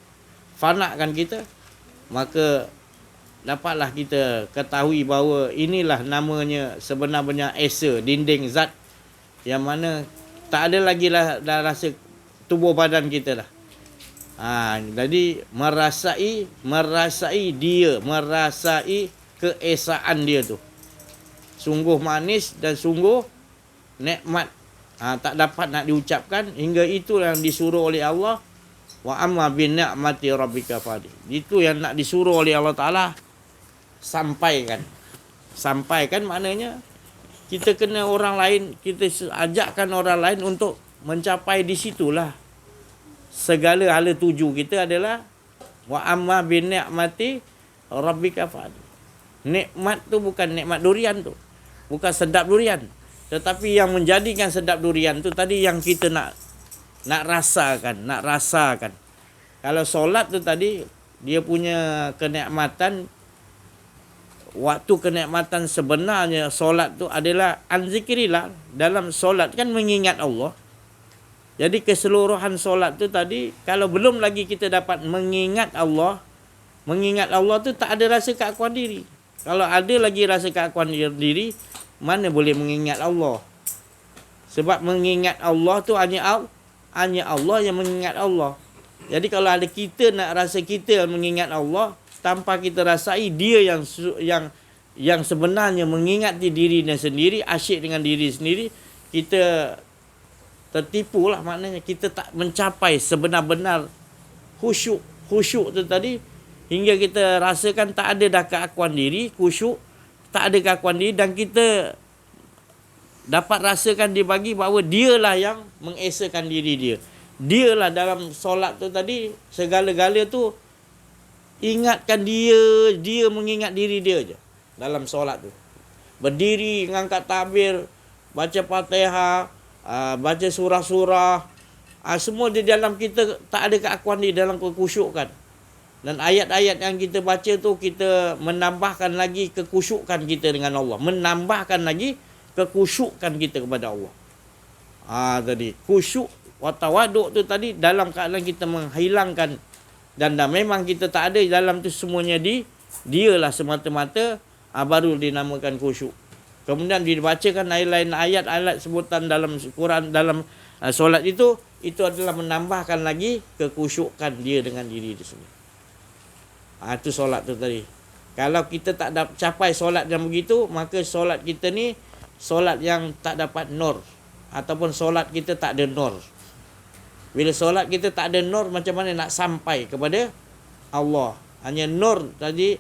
fanakan kita, maka dapatlah kita ketahui bahawa inilah namanya sebenarnya esa, dinding zat, yang mana tak ada lagi lah dah rasa tubuh badan kita dah. Jadi merasai dia, merasai keesaan dia tu. Sungguh manis dan sungguh nikmat. Tak dapat nak diucapkan, hingga itu yang disuruh oleh Allah. Wa amma bi ni'mati rabbika fadi. Itu yang nak disuruh oleh Allah Ta'ala. Sampaikan maknanya kita kena orang lain, kita ajakkan orang lain untuk mencapai di situlah segala hala tuju kita adalah wa amma bi ni'mati rabbika fa'ad. Nikmat tu bukan nikmat durian tu. Bukan sedap durian. Tetapi yang menjadikan sedap durian tu tadi yang kita nak rasakan. Kalau solat tu tadi dia punya kenikmatan, waktu kenikmatan sebenarnya solat tu adalah anzikrillah. Dalam solat kan mengingat Allah. Jadi keseluruhan solat tu tadi, kalau belum lagi kita dapat mengingat Allah tu tak ada rasa keakuan diri. Kalau ada lagi rasa keakuan diri, mana boleh mengingat Allah? Sebab mengingat Allah tu hanya Allah yang mengingat Allah. Jadi kalau ada kita nak rasa kita mengingat Allah tanpa kita rasai dia yang sebenarnya mengingati dirinya sendiri, asyik dengan diri sendiri, kita tertipulah, maknanya kita tak mencapai sebenar-benar khusyuk. Khusyuk tu tadi hingga kita rasakan tak ada dah keakuan diri, khusyuk, tak ada keakuan diri, dan kita dapat rasakan dibagi bahawa dialah yang mengesakan diri dia. Dialah dalam solat tu tadi segala-gala tu ingatkan dia mengingat diri dia je dalam solat tu. Berdiri, ngangkat takbir, baca Fatihah, baca surah-surah, semua di dalam kita tak ada keakuan di dalam kekhusyukan. Dan ayat-ayat yang kita baca tu kita menambahkan lagi kekhusyukan kita dengan Allah, menambahkan lagi kekhusyukan kita kepada Allah. Tadi khusyuk wa tawaduk tu tadi dalam keadaan kita menghilangkan, dan memang kita tak ada dalam tu semuanya dialah semata-mata, baru dinamakan khusyuk. Kemudian dibacakan lain-lain ayat-ayat sebutan dalam Quran, dalam solat itu adalah menambahkan lagi kekhusyukan dia dengan diri dia sendiri. Itu solat tu tadi. Kalau kita tak dapat capai solat yang begitu, maka solat kita ni solat yang tak dapat nur, ataupun solat kita tak ada nur. Bila solat kita tak ada nur, macam mana nak sampai kepada Allah? Hanya nur tadi,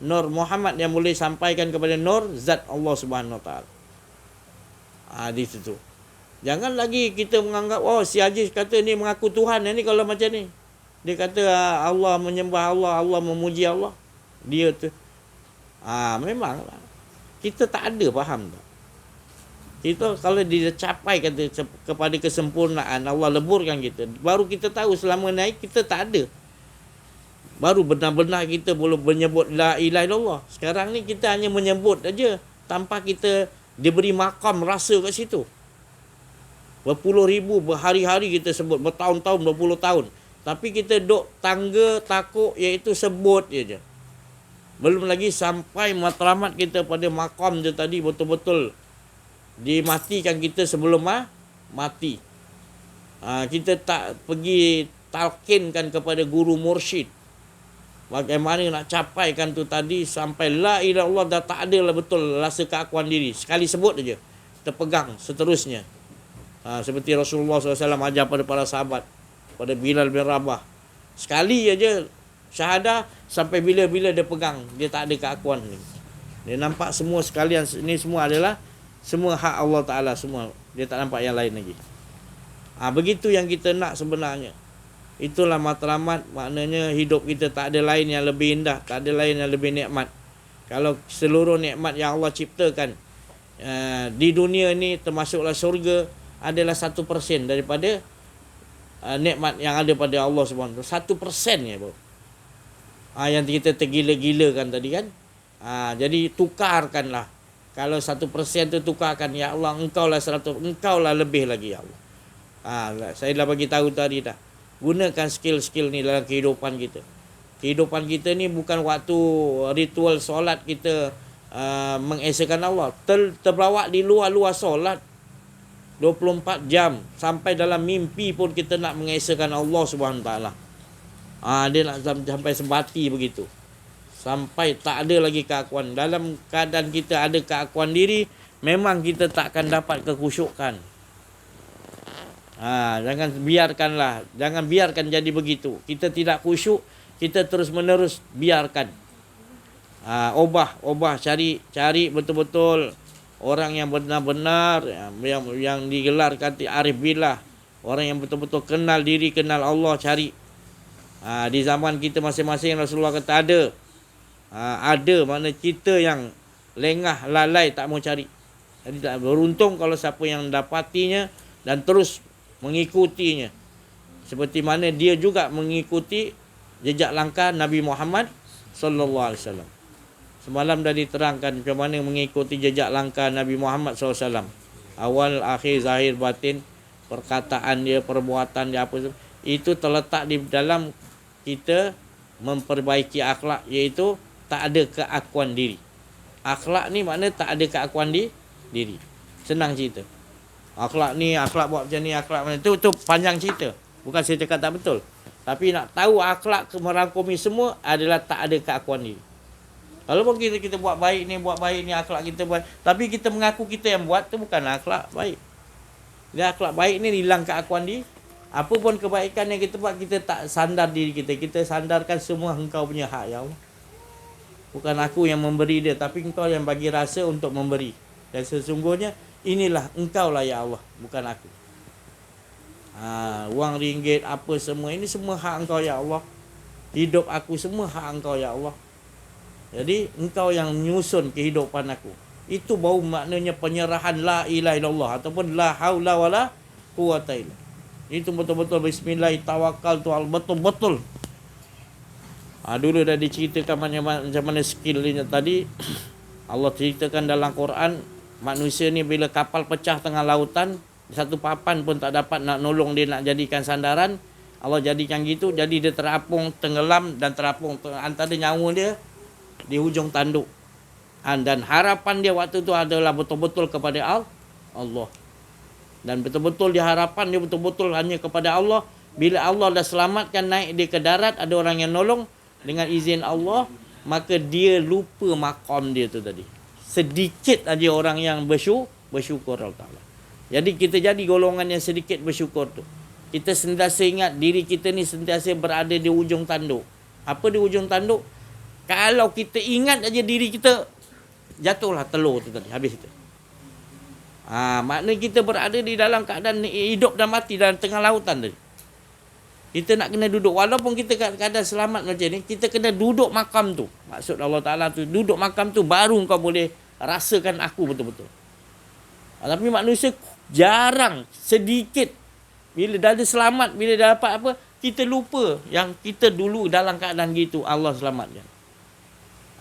nur Muhammad yang boleh sampaikan kepada nur zat Allah Subhanahu Wa Taala. Di situ. Jangan lagi kita menganggap si Haji kata ni mengaku Tuhan, ni kalau macam ni. Dia kata Allah menyembah Allah, Allah memuji Allah. Dia tu. Memang kita tak ada faham tak? Kita kalau dia capai kata kepada kesempurnaan, Allah leburkan kita, baru kita tahu selama naik kita tak ada. Baru benar-benar kita boleh menyebut la ilaha illallah. Sekarang ni kita hanya menyebut aja tanpa kita diberi makam rasa kat situ. Berpuluh ribu, berhari-hari kita sebut, bertahun-tahun, 20 tahun. Tapi kita duk tangga takut, iaitu sebut je. Belum lagi sampai matlamat kita pada makam je tadi, betul-betul dimatikan kita sebelum mati. Kita tak pergi talqinkan kepada guru mursyid bagaimana nak capaikan tu tadi sampai la ilaha illallah, dah tak ada lah betul rasa keakuan diri. Sekali sebut aja terpegang seterusnya. Seperti Rasulullah SAW ajar pada para sahabat, pada Bilal bin Rabah, sekali aja syahadah sampai bila-bila dia pegang, dia tak ada keakuan ni. Dia nampak semua sekalian ni semua adalah semua hak Allah Ta'ala semua. Dia tak nampak yang lain lagi. Begitu yang kita nak sebenarnya. Itulah matlamat, maknanya hidup kita tak ada lain yang lebih indah, tak ada lain yang lebih nikmat. Kalau seluruh nikmat yang Allah ciptakan di dunia ni, termasuklah surga, adalah 1% daripada nikmat yang ada pada Allah SWT. 1% ya, bro. Yang kita tergila-gilakan tadi kan. Jadi tukarkanlah. Kalau 1% tu tukarkan, ya Allah, engkaulah 100, engkaulah lebih lagi ya Allah. Saya dah bagi tahu tadi dah. Gunakan skill-skill ni dalam kehidupan kita. Kehidupan kita ni bukan waktu ritual solat kita mengesakan Allah. Terbawa di luar-luar solat 24 jam. Sampai dalam mimpi pun kita nak mengesakan Allah Subhanahu Taala. Dia nak sampai sebati begitu. Sampai tak ada lagi keakuan. Dalam keadaan kita ada keakuan diri, memang kita tak akan dapat kekhusyukan. Jangan biarkan jadi begitu. Kita tidak khusyuk, kita terus menerus biarkan. Obah cari betul-betul orang yang benar-benar yang digelarkan arif billah, Orang yang betul-betul kenal diri, kenal Allah, cari. Di zaman kita masing-masing Rasulullah kata ada. Ada, mana kita yang lengah, lalai, tak mau cari. Jadi tak beruntung kalau siapa yang mendapatinya dan terus mengikutinya. Seperti mana dia juga mengikuti jejak langkah Nabi Muhammad sallallahu alaihi wasallam. Semalam dah diterangkan macam mana mengikuti jejak langkah Nabi Muhammad sallallahu alaihi wasallam. Awal, akhir, zahir, batin, perkataan dia, perbuatan dia, apa itu terletak di dalam kita memperbaiki akhlak, iaitu tak ada keakuan diri. Akhlak ni makna tak ada keakuan diri. Senang cerita. Akhlak ni, akhlak buat macam ni, akhlak macam tu panjang cerita. Bukan saya cakap tak betul. Tapi nak tahu akhlak merangkumi semua adalah tak ada keakuan diri. Kalau pun kita buat baik ni akhlak kita buat, tapi kita mengaku kita yang buat, tu bukan akhlak baik. Dia akhlak baik ni hilang keakuan diri. Apa pun kebaikan yang kita buat, kita tak sandar diri kita. Kita sandarkan semua engkau punya hak, ya Allah. Bukan aku yang memberi dia, tapi engkau yang bagi rasa untuk memberi. Dan sesungguhnya inilah engkau lah ya Allah, bukan aku. Wang ringgit apa semua, ini semua hak engkau ya Allah. Hidup aku semua hak engkau ya Allah. Jadi engkau yang menyusun kehidupan aku. Itu baru maknanya penyerahan la ilaha illallah ataupun la haula wala quwata illa. Itu betul-betul bismillah tawakkaltu al betul-betul. Dulu dah diceritakan macam mana skillnya tadi. Allah ceritakan dalam Quran, manusia ni bila kapal pecah tengah lautan, satu papan pun tak dapat nak nolong dia, nak jadikan sandaran. Allah jadikan gitu, jadi dia terapung, tenggelam dan terapung antara nyawa dia di hujung tanduk. Dan harapan dia waktu tu adalah betul-betul kepada Allah. Dan betul-betul dia harapan dia betul-betul hanya kepada Allah. Bila Allah dah selamatkan, naik dia ke darat, ada orang yang nolong dengan izin Allah, maka dia lupa maqam dia tu tadi. Sedikit aja orang yang bersyukur Allah Ta'ala. Jadi kita jadi golongan yang sedikit bersyukur tu. Kita sentiasa ingat diri kita ni sentiasa berada di ujung tanduk. Apa di ujung tanduk? Kalau kita ingat aja diri kita, jatuhlah telur tu tadi, habis itu. Maknanya kita berada di dalam keadaan hidup dan mati dalam tengah lautan tadi. Kita nak kena duduk, walaupun kita keadaan selamat macam ni, kita kena duduk makam tu. Maksud Allah Ta'ala tu, duduk makam tu baru kau boleh rasakan aku betul-betul. Tapi manusia jarang, sedikit. Bila dah ada selamat, bila dah dapat apa, kita lupa yang kita dulu dalam keadaan gitu, Allah selamatkan.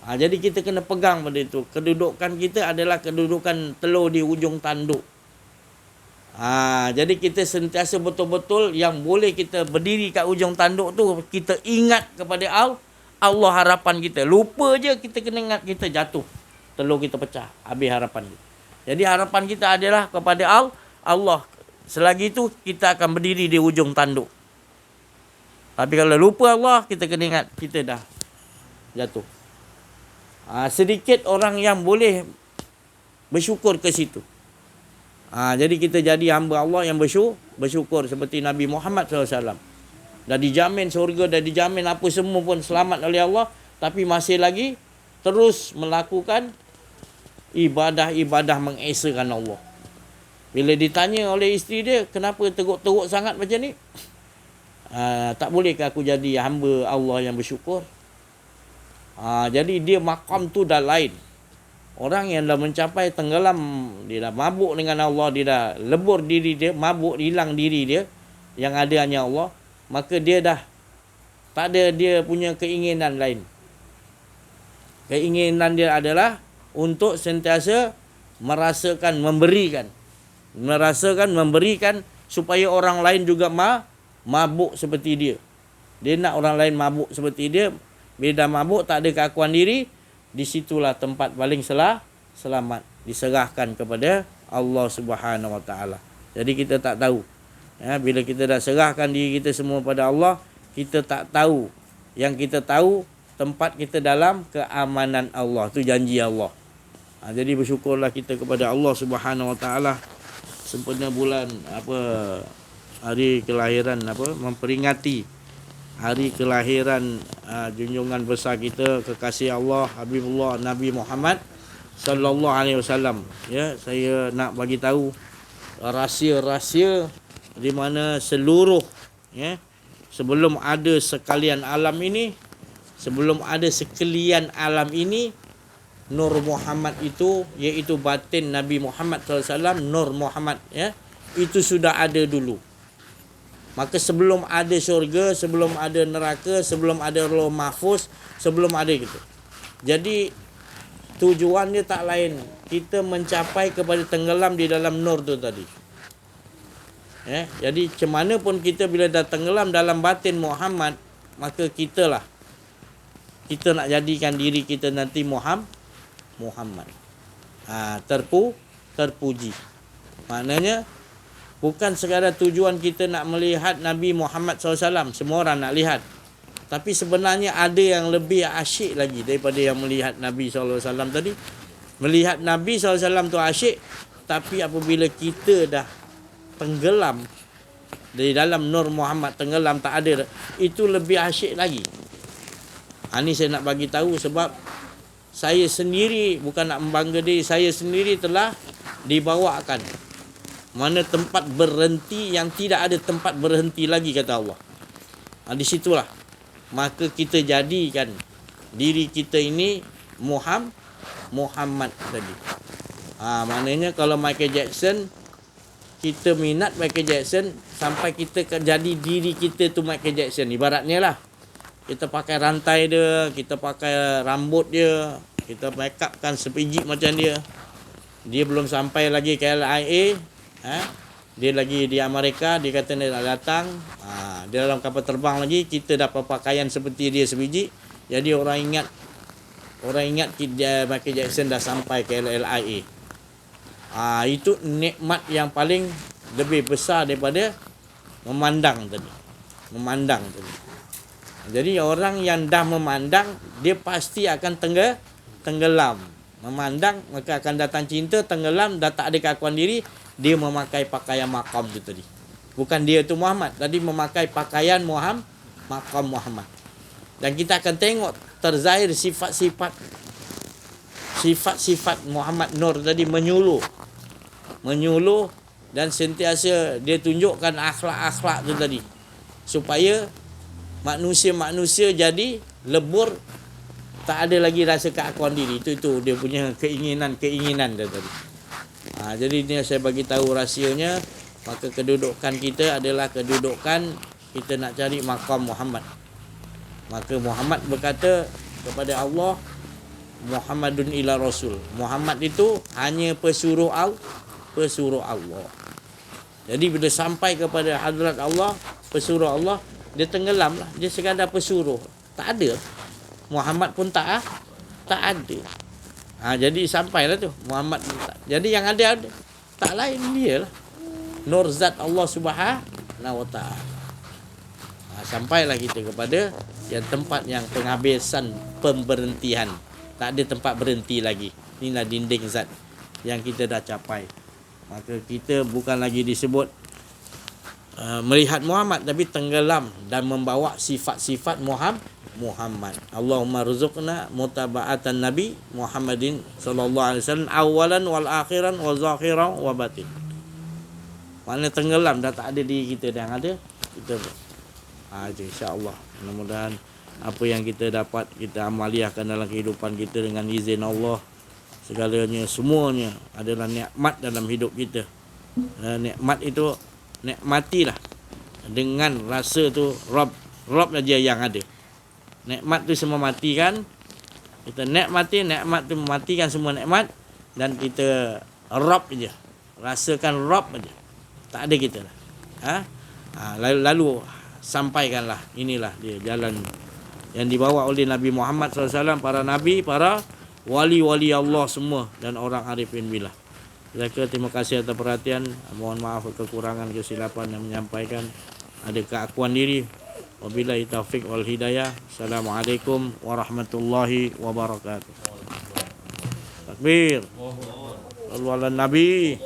Jadi kita kena pegang pada itu. Kedudukan kita adalah kedudukan telur di ujung tanduk. Jadi kita sentiasa betul-betul yang boleh kita berdiri kat ujung tanduk tu, kita ingat kepada Allah harapan kita. Lupa je kita kena ingat, kita jatuh. Telur kita pecah, habis harapan kita. Jadi harapan kita adalah kepada Allah. Selagi itu kita akan berdiri di ujung tanduk. Tapi kalau lupa Allah, kita kena ingat kita dah jatuh. Sedikit orang yang boleh bersyukur ke situ. Jadi kita jadi hamba Allah yang bersyukur seperti Nabi Muhammad SAW. Dah dijamin syurga, dah dijamin apa semua pun selamat oleh Allah, tapi masih lagi terus melakukan ibadah-ibadah mengesakan Allah. Bila ditanya oleh isteri dia, kenapa teruk-teruk sangat macam ni? Tak bolehkah aku jadi hamba Allah yang bersyukur? Jadi dia makam tu dah lain. Orang yang dah mencapai tenggelam, dia dah mabuk dengan Allah, dia dah lebur diri dia, mabuk, hilang diri dia, yang ada hanya Allah, maka dia dah tak ada dia punya keinginan lain. Keinginan dia adalah untuk sentiasa merasakan memberikan supaya orang lain juga mabuk seperti dia. Dia nak orang lain mabuk seperti dia. Bila dah mabuk, tak ada keakuan diri, disitulah tempat paling selamat, diserahkan kepada Allah Subhanahu Wa Taala. Jadi kita tak tahu, bila kita dah serahkan diri kita semua pada Allah, kita tak tahu. Yang kita tahu, tempat kita dalam keamanan Allah. Itu janji Allah. Jadi bersyukurlah kita kepada Allah Subhanahu Wa Taala. Sempena bulan hari kelahiran memperingati hari kelahiran junjungan besar kita, kekasih Allah, Habibullah Nabi Muhammad sallallahu alaihi wasallam. Ya, saya nak bagi tahu rahsia-rahsia di mana seluruh sebelum ada sekalian alam ini, sebelum ada sekalian alam ini, Nur Muhammad itu iaitu batin Nabi Muhammad SAW, Nur Muhammad itu sudah ada dulu. Maka sebelum ada syurga, sebelum ada neraka, sebelum ada Lauh Mahfuz, sebelum ada gitu. Jadi tujuannya tak lain, kita mencapai kepada tenggelam di dalam nur tu tadi. Jadi macam mana pun kita bila dah tenggelam dalam batin Muhammad, maka kita nak jadikan diri kita nanti Muhammad. Terpuji. Maknanya bukan sekadar tujuan kita nak melihat Nabi Muhammad SAW, semua orang nak lihat. Tapi sebenarnya ada yang lebih asyik lagi daripada yang melihat Nabi SAW tadi. Melihat Nabi SAW tu asyik, tapi apabila kita dah tenggelam di dalam Nur Muhammad, tenggelam tak ada, itu lebih asyik lagi. Ini saya nak bagi tahu sebab saya sendiri, bukan nak membangga diri, saya sendiri telah dibawakan mana tempat berhenti yang tidak ada tempat berhenti lagi, kata Allah. Di situlah maka kita jadikan diri kita ini Muhammad tadi. Maknanya kalau Michael Jackson, kita minat Michael Jackson sampai kita jadi diri kita tu Michael Jackson. Ibaratnya lah, kita pakai rantai dia, kita pakai rambut dia, kita make up kan sepiji macam dia. Dia belum sampai lagi ke LIA, dia lagi di Amerika, dia kata dia nak datang. Dia dalam kapal terbang lagi, kita dapat pakaian seperti dia sebiji. Jadi orang ingat Michael Jackson dah sampai ke LIA. Itu nikmat yang paling lebih besar daripada memandang tadi. Jadi orang yang dah memandang, dia pasti akan tenggelam. Memandang, maka akan datang cinta, tenggelam, dah tak ada keakuan diri, dia memakai pakaian maqam tu tadi. Bukan dia tu Muhammad, tadi memakai pakaian maqam Muhammad. Dan kita akan tengok terzahir sifat-sifat Muhammad Nur tadi menyuluh dan sentiasa dia tunjukkan akhlak-akhlak tu tadi, supaya manusia jadi lebur, tak ada lagi rasa keakuan diri. Itu dia punya keinginan dia tadi. Jadi ni saya bagi tahu rahsianya. Maka kedudukan kita adalah kedudukan kita nak cari maqam Muhammad. Maka Muhammad berkata kepada Allah, Muhammadun ila Rasul. Muhammad itu hanya pesuruh Allah. Jadi bila sampai kepada hadrat Allah, pesuruh Allah, dia tenggelam lah. Dia sekadar pesuruh. Tak ada. Muhammad pun tak ada. Jadi sampailah tu Muhammad. Jadi yang ada tak lain dia lah, Nur Zat Allah Subhanahu Wa Ta'ala. Sampailah kita kepada yang tempat yang penghabisan, pemberhentian. Tak ada tempat berhenti lagi. Inilah dinding zat yang kita dah capai. Maka kita bukan lagi disebut melihat Muhammad, tapi tenggelam dan membawa sifat-sifat Muhammad. Allahumma rzuqna mutaba'atan Nabi Muhammadin sallallahu alaihi wasallam awalan wal akhiran wa zahiran wa batin. Mana tenggelam dah tak ada diri kita, yang ada kita. Insya-Allah, mudah-mudahan apa yang kita dapat kita amaliahkan dalam kehidupan kita dengan izin Allah. Segalanya, semuanya adalah nikmat dalam hidup kita. Nikmat itu nikmatilah dengan rasa tu Rob aja yang ada. Nikmat tu semua matikan. Kita nikmat tu mematikan semua nikmat, dan kita Rob aja. Rasakan Rob aja. Tak ada kita lah. Lalu sampaikanlah, inilah dia jalan yang dibawa oleh Nabi Muhammad SAW, para nabi, para wali-wali Allah semua, dan orang arifin billah. Terima kasih atas perhatian. Mohon maaf kekurangan, kesilapan yang menyampaikan. Ada keakuan diri. Wabillahi taufiq wal hidayah. Assalamualaikum warahmatullahi wabarakatuh. Takbir. Sallu ala Nabi.